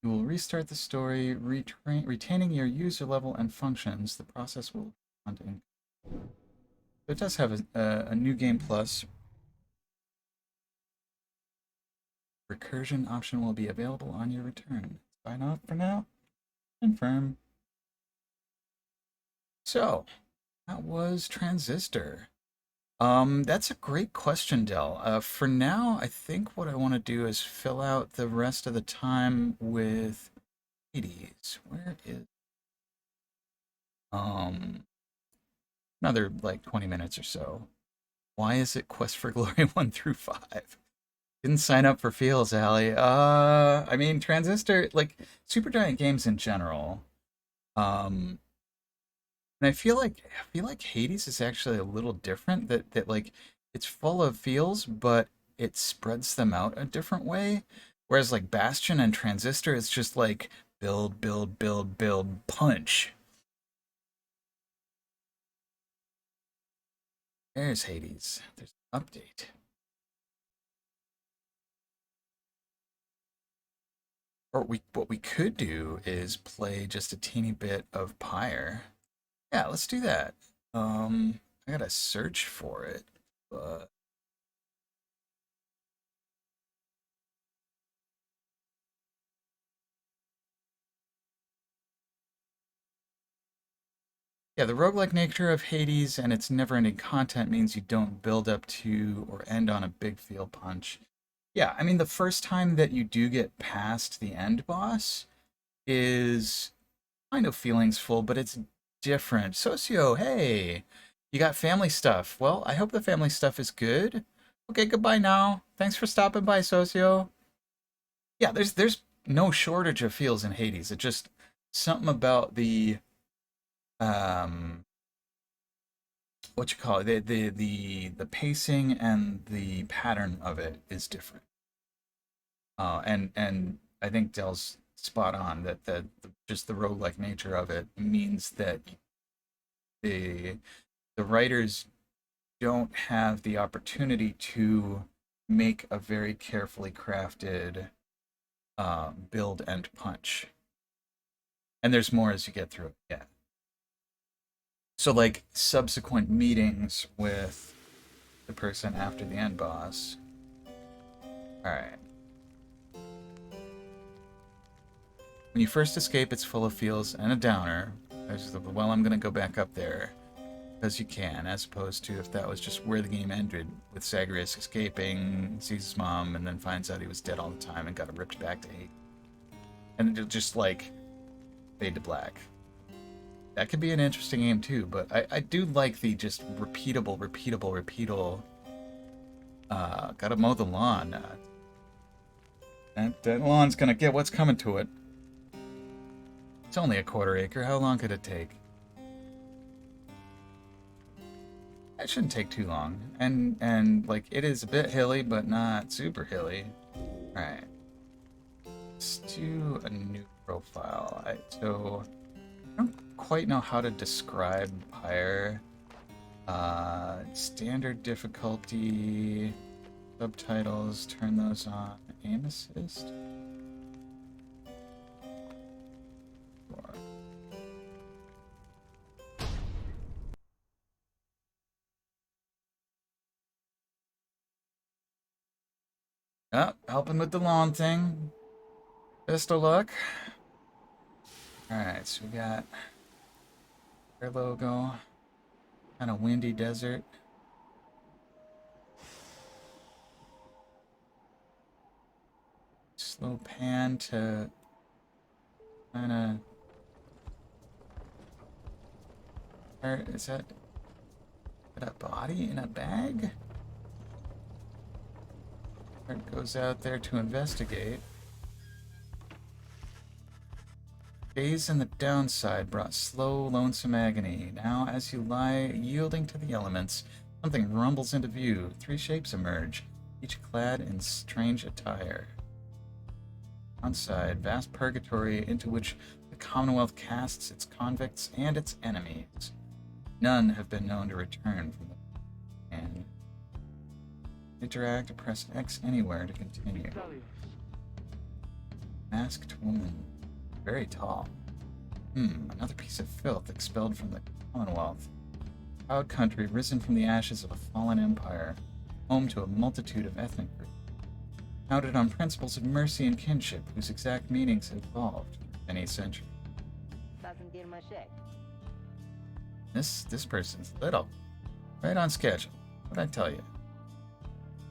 You will restart the story, retaining your user level and functions. The process will continue. It does have a New Game Plus. Recursion option will be available on your return. Sign off for now. Confirm. So, that was Transistor. That's a great question, Del. For now, I think what I want to do is fill out the rest of the time with Hades. Where is another like 20 minutes or so. Why is it Quest for Glory 1 through 5? Didn't sign up for Feels, Alli. I mean Transistor, like Supergiant games in general. And I feel like Hades is actually a little different. That like it's full of feels, but it spreads them out a different way. Whereas like Bastion and Transistor is just like build, build, build, build, punch. There's Hades. There's an update. Or what we could do is play just a teeny bit of Pyre. Yeah, let's do that. I gotta search for it, but yeah, the roguelike nature of Hades and its never-ending content means you don't build up to or end on a big feel punch. Yeah, I mean, the first time that you do get past the end boss is kind of feelings full, but it's different. Socio, hey, you got family stuff. Well, I hope the family stuff is good. Okay, goodbye now. Thanks for stopping by, Socio. Yeah, there's no shortage of feels in Hades. It just something about the um what you call it, the pacing and the pattern of it is different. And I think Dell's spot on that just the roguelike nature of it means that the the writers don't have the opportunity to make a very carefully crafted build and punch. And there's more as you get through it. Yeah. So like subsequent meetings with the person after the end boss. All right. When you first escape, it's full of feels and a downer. There's the, well, I'm gonna go back up there because you can, as opposed to if that was just where the game ended, with Zagreus escaping, sees his mom, and then finds out he was dead all the time and got ripped back to 8. And it just like fade to black. That could be an interesting game too, but I do like the just repeatable. Gotta mow the lawn. That lawn's gonna get what's coming to it. It's only a quarter acre. How long could it take? It shouldn't take too long. And like it is a bit hilly, but not super hilly. Alright. Let's do a new profile. So I don't quite know how to describe Pyre. Standard difficulty, subtitles, turn those on. Aim assist. Oh, helping with the lawn thing. Best of luck. Alright, so we got our logo. Kind of windy desert. Slow pan to kind of. Is that a body in a bag? It goes out there to investigate. Days in the downside brought slow, lonesome agony. Now, as you lie, yielding to the elements, something rumbles into view. 3 shapes emerge, each clad in strange attire. Downside, vast purgatory into which the Commonwealth casts its convicts and its enemies. None have been known to return from the and interact or press X anywhere to continue. Masked woman. Very tall. Another piece of filth expelled from the Commonwealth. Proud country risen from the ashes of a fallen empire, home to a multitude of ethnic groups. Founded on principles of mercy and kinship, whose exact meanings have evolved through many centuries. This person's little. Right on schedule. What'd I tell you?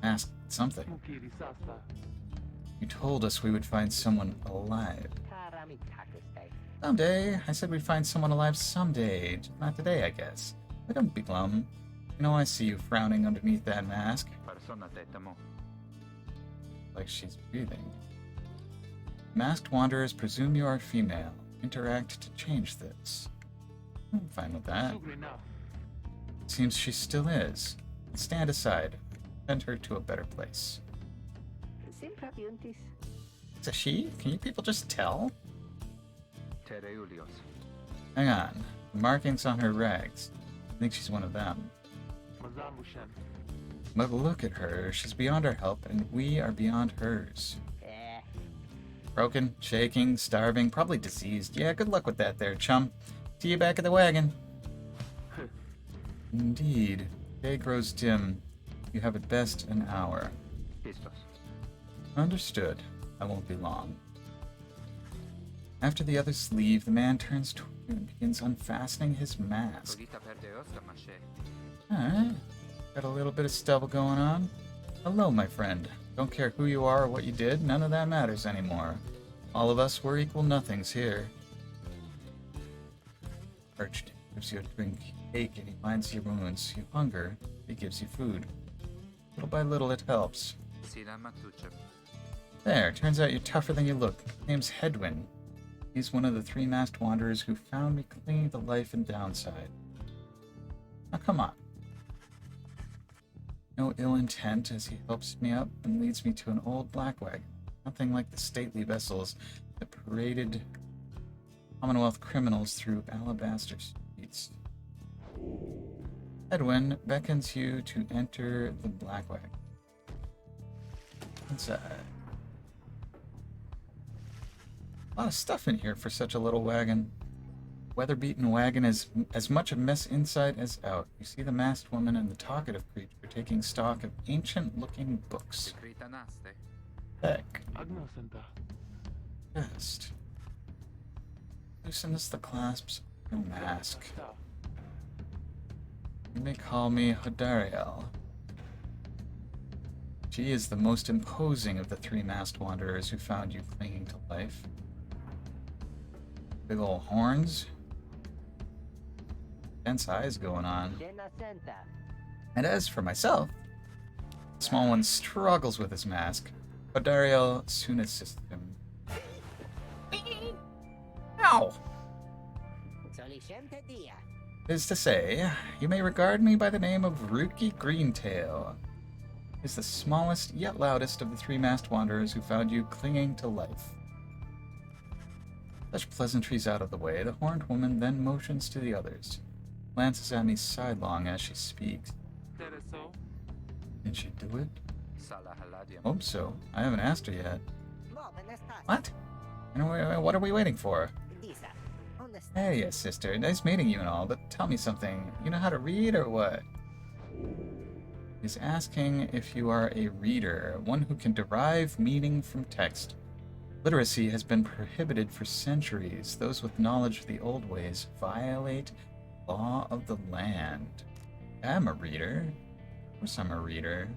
Asked something. You told us we would find someone alive. Someday. I said we'd find someone alive someday. Just not today, I guess. But don't be glum. You know I see you frowning underneath that mask. Like she's breathing. Masked wanderers presume you are female. Interact to change this. I'm fine with that. Seems she still is. Stand aside. Send her to a better place. It's a she? Can you people just tell? Hang on. The markings on her rags. I think she's one of them. But look at her. She's beyond our help, and we are beyond hers. Broken, shaking, starving, probably diseased. Yeah, good luck with that there, chum. See you back at the wagon. Indeed. Day grows dim. You have at best an hour. Understood. I won't be long. After the others leave, the man turns toward you and begins unfastening his mask. Alright. Got a little bit of stubble going on. Hello, my friend. Don't care who you are or what you did, none of that matters anymore. All of us, we're equal nothings here. Parched gives you a drink. Ache and he binds your wounds. You hunger, he gives you food. Little by little it helps. There, turns out you're tougher than you look. Name's Hedwin. He's one of the 3 masked wanderers who found me clinging to life and downside. Now come on. No ill intent as he helps me up and leads me to an old black wagon. Nothing like the stately vessels that paraded Commonwealth criminals through alabaster streets. Edwin beckons you to enter the black wagon. Inside. A lot of stuff in here for such a little wagon. Weather-beaten wagon is as much a mess inside as out. You see the masked woman and the talkative creature taking stock of ancient-looking books. Heck. Best. Loosens the clasps of your mask. You may call me Hodariel. She is the most imposing of the 3 masked wanderers who found you clinging to life. Big ol' horns. Dense eyes going on. And as for myself, the small one struggles with his mask, but Dariel soon assists him. Ow! Is to say, you may regard me by the name of Rookie Greentail. He's the smallest yet loudest of the 3 masked wanderers who found you clinging to life. Such pleasantries out of the way, the horned woman then motions to the others. Glances at me sidelong as she speaks. Did she do it? Hope so. I haven't asked her yet. What? And what are we waiting for? Hey, yes, sister. Nice meeting you and all, but tell me something. You know how to read or what? He's asking if you are a reader, one who can derive meaning from text. Literacy has been prohibited for centuries. Those with knowledge of the old ways violate the law of the land. I'm a reader. Of course I'm a reader.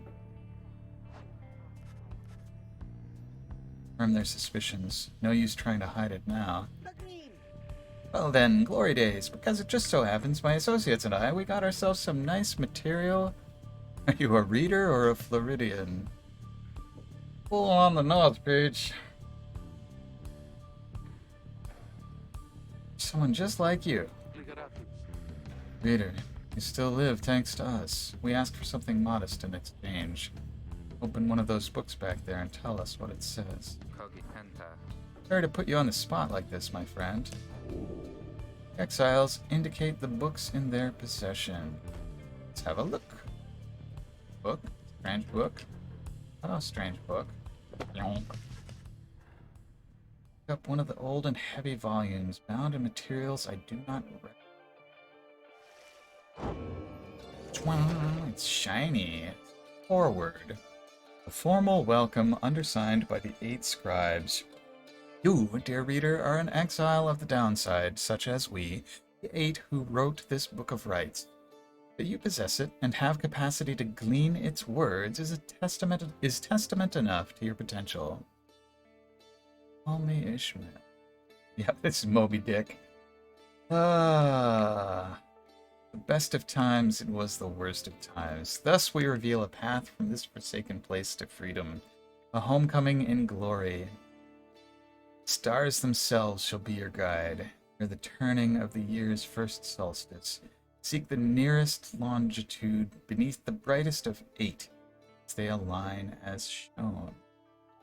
Confirm their suspicions. No use trying to hide it now. Well then, glory days, because it just so happens my associates and I, we got ourselves some nice material. Are you a reader or a Floridian? Full on the north, Peach. Someone just like you. Reader, you still live thanks to us. We ask for something modest in exchange. Open one of those books back there and tell us what it says. Sorry to put you on the spot like this, my friend. Exiles indicate the books in their possession. Let's have a look. Book? Strange book? Oh, strange book. Pick up one of the old and heavy volumes, bound in materials I do not recognize. It's shiny. Forward. A formal welcome undersigned by the 8 scribes. You, dear reader, are an exile of the downside, such as we, the 8 who wrote this book of rites. That you possess it and have capacity to glean its words is testament enough to your potential. Call me Ishmael. Yep, this is Moby Dick. The best of times, it was the worst of times. Thus we reveal a path from this forsaken place to freedom, a homecoming in glory. Stars themselves shall be your guide, near the turning of the year's first solstice. Seek the nearest longitude beneath the brightest of 8, as they align as shown.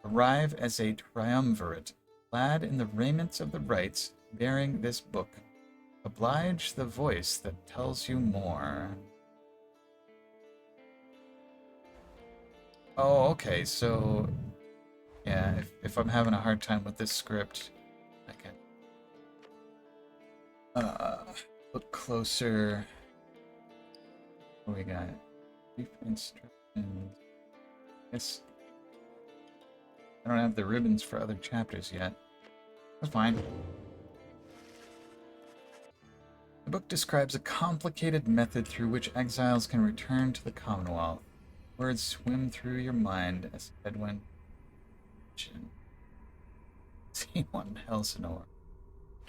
Arrive as a triumvirate, clad in the raiments of the rites, bearing this book. Oblige the voice that tells you more. Oh, okay, so Yeah, if I'm having a hard time with this script, I can look closer. What do we got? Brief instructions. Guess I don't have the ribbons for other chapters yet. That's fine. The book describes a complicated method through which exiles can return to the Commonwealth. Words swim through your mind as Edwin see one Elsinore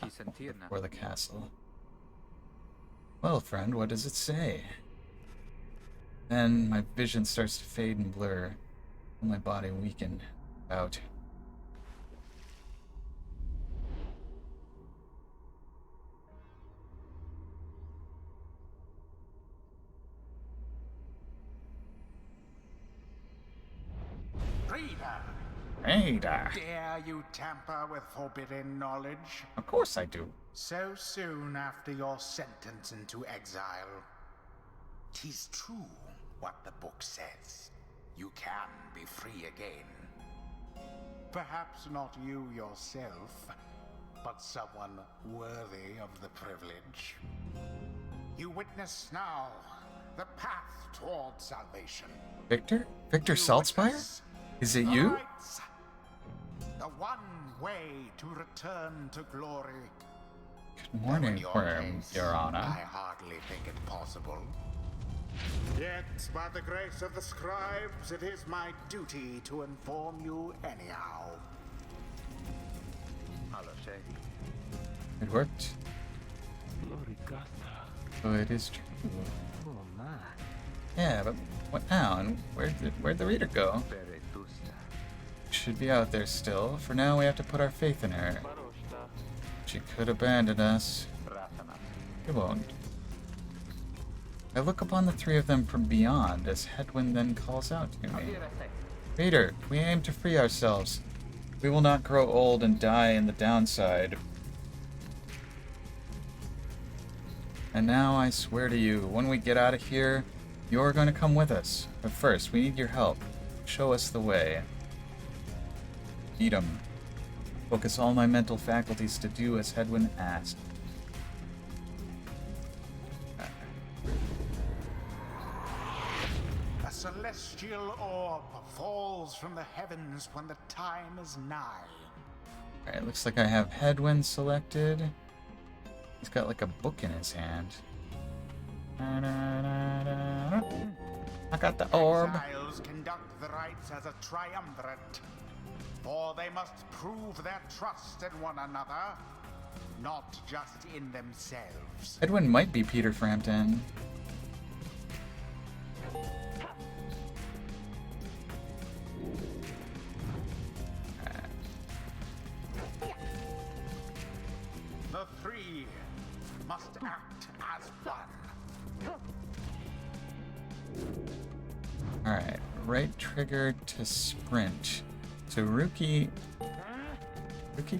before the castle. Well, friend, what does it say? Then my vision starts to fade and blur, and my body weaken out. Reader! Dare you tamper with forbidden knowledge? Of course I do. So soon after your sentence into exile. 'Tis true what the book says. You can be free again. Perhaps not you yourself, but someone worthy of the privilege. You witness now the path toward salvation. Victor? Victor Saltzpyre? Is it you? Rights. The one way to return to glory. Good morning, Your Worm, case, Your Honor. I hardly think it possible. Yet, by the grace of the scribes, it is my duty to inform you anyhow. It worked. Oh, it is true. Yeah, but what now? And where'd the reader go? Should be out there still. For now, we have to put our faith in her. She could abandon us. She won't. I look upon the three of them from beyond as Hedwyn then calls out to me. Reader, we aim to free ourselves. We will not grow old and die in the downside. And now I swear to you, when we get out of here, you're going to come with us. But first, we need your help. Show us the way. Edom. Focus all my mental faculties to do as Hedwyn asked. A celestial orb falls from the heavens when the time is nigh. Alright, looks like I have Hedwyn selected. He's got like a book in his hand. I got the orb. Exiles conduct the rites as a triumvirate, for they must prove their trust in one another, not just in themselves. Hedwyn might be Peter Frampton. The three must act as one. Alright, right trigger to sprint. So Ruki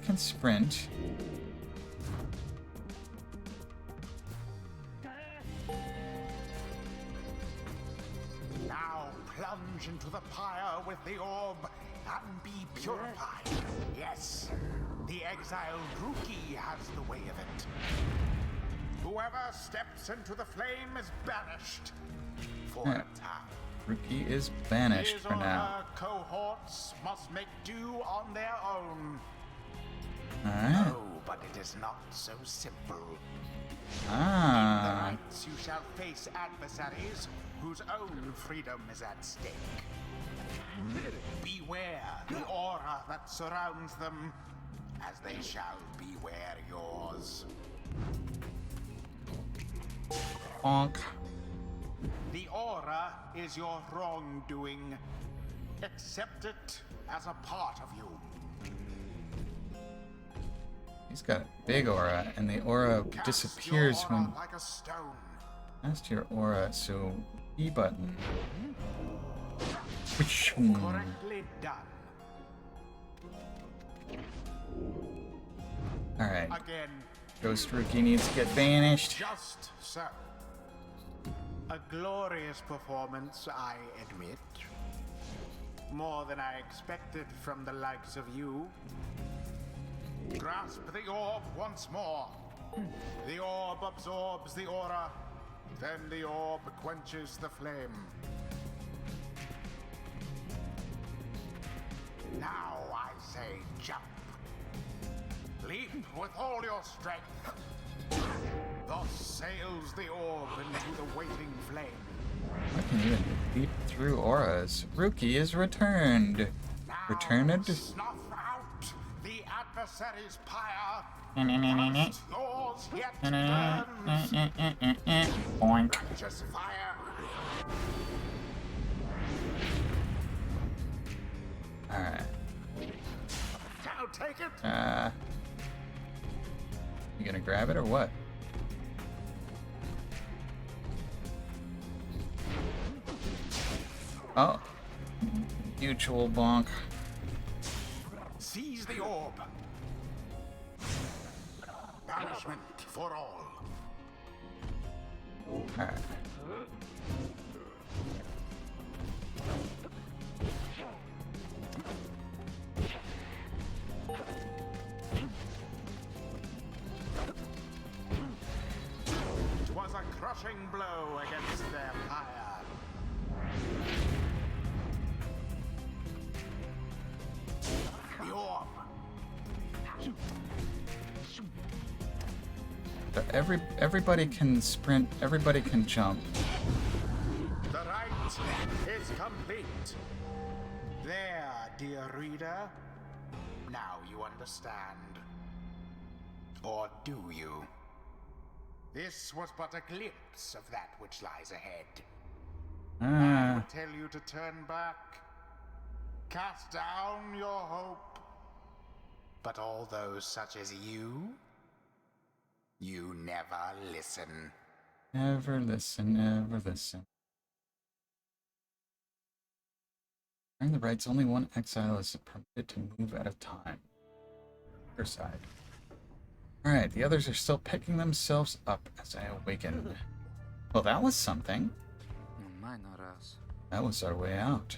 can sprint. Now plunge into the pyre with the orb and be purified. Yes, the exiled Ruki has the way of it. Whoever steps into the flame is banished for a time. Ruki is banished His for or now. her cohorts must make do on their own. Alright. Oh, but it is not so simple. In the Ah. rites you shall face adversaries whose own freedom is at stake. Beware the aura that surrounds them, as they shall beware yours. Honk. The aura is your wrongdoing. Accept it as a part of you. He's got a big aura, and the aura Cast disappears your aura when like a stone. cast your aura. So E button. Correctly done. Alright. Again, Ghost Ruki needs to get banished. just so. A glorious performance, I admit. More than I expected from the likes of you. Grasp the orb once more. The orb absorbs the aura, then the orb quenches the flame. Now I say jump. Leap with all your strength. Thus sails the orb into the waiting flame. I can even leap through auras. Rookie is returned. Now Returned? snuff out the adversary's pyre. Whilst yours yet burns. Boink. Just fire. Alright. Now take it. You gonna grab it or what? Oh. Mutual bonk. Seize the orb. Punishment for all. Alright. Was a crushing blow against their fire. The orb. So everybody can sprint, everybody can jump. The rite is complete. There, dear reader. Now you understand. Or do you? This was but a glimpse of that which lies ahead. I would tell you to turn back, cast down your hope. But all those such as you never listen. Never listen, never listen. During the rites, only one exile is permitted to move at a time. Other side. Alright, the others are still picking themselves up as I awaken. Well, that was something. That was our way out.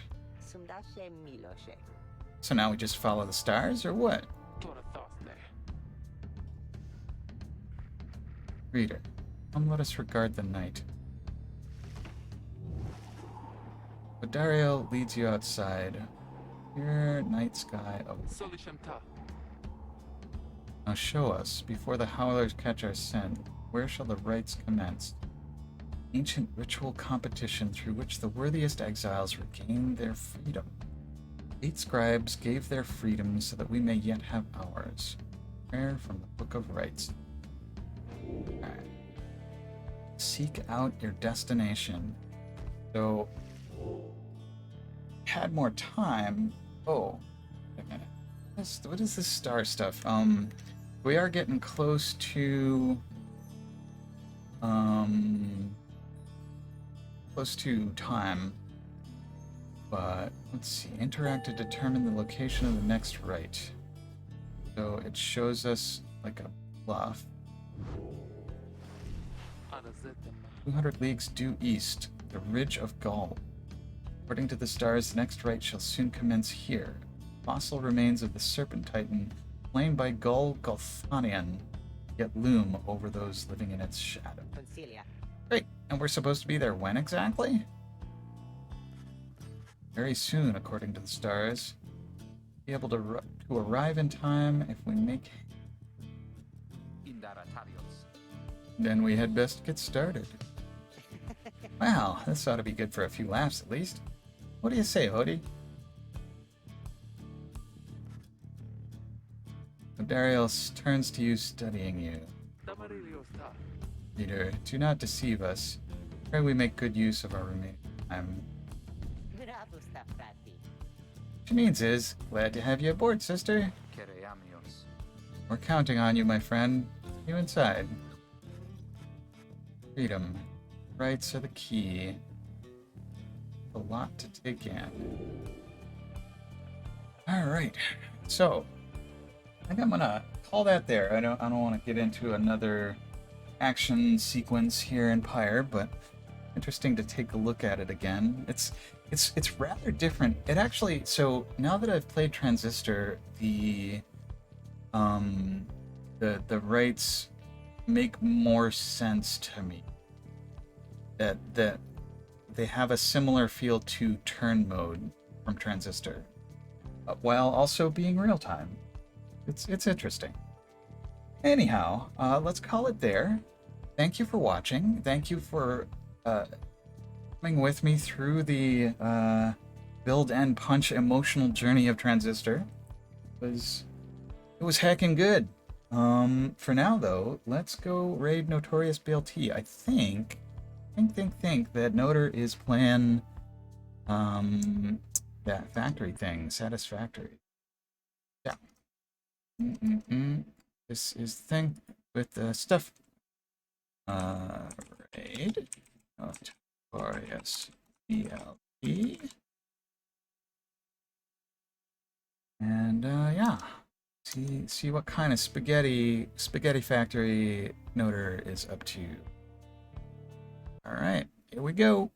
So now we just follow the stars, or what? Reader, come let us regard the night. Dario leads you outside. Here, night sky. Oh. Now show us, before the howlers catch our scent, where shall the rites commence? Ancient ritual competition through which the worthiest exiles regain their freedom. 8 scribes gave their freedom so that we may yet have ours. Prayer from the Book of Rites. Alright. Seek out your destination. So, had more time. Oh, wait a minute. What is this star stuff? We are getting close to time. But let's see. Interact to determine the location of the next rite. So it shows us like a bluff. 200 leagues due east, the ridge of Gaul. According to the stars, the next rite shall soon commence here. Fossil remains of the Serpent Titan, slain by Gull Gulthanian, yet loom over those living in its shadow. Great, and we're supposed to be there when exactly? Very soon, according to the stars. Be able to arrive in time if we make... Then we had best get started. Wow, this ought to be good for a few laughs at least. What do you say, Hody? Darius turns to you, studying you. Reader, do not deceive us. Pray we make good use of our remaining time. What she means is, glad to have you aboard, sister. We're counting on you, my friend. See you inside. Freedom. Rights are the key. A lot to take in. Alright, so I think I'm gonna call that there. I don't want to get into another action sequence here in Pyre, but interesting to take a look at it again. it's rather different. It actually, so now that I've played Transistor, the rights make more sense to me. That they have a similar feel to turn mode from Transistor, while also being real time. It's interesting. Anyhow, let's call it there. Thank you for watching. Thank you for coming with me through the build and punch emotional journey of Transistor. It was heckin' good. For now though, let's go raid Notorious BLT. I think that Notor is playing that factory thing, Satisfactory. Yeah. This is the thing with the stuff. Raid Notorious BLT. And yeah. See what kind of spaghetti factory Notor is up to. All right, here we go.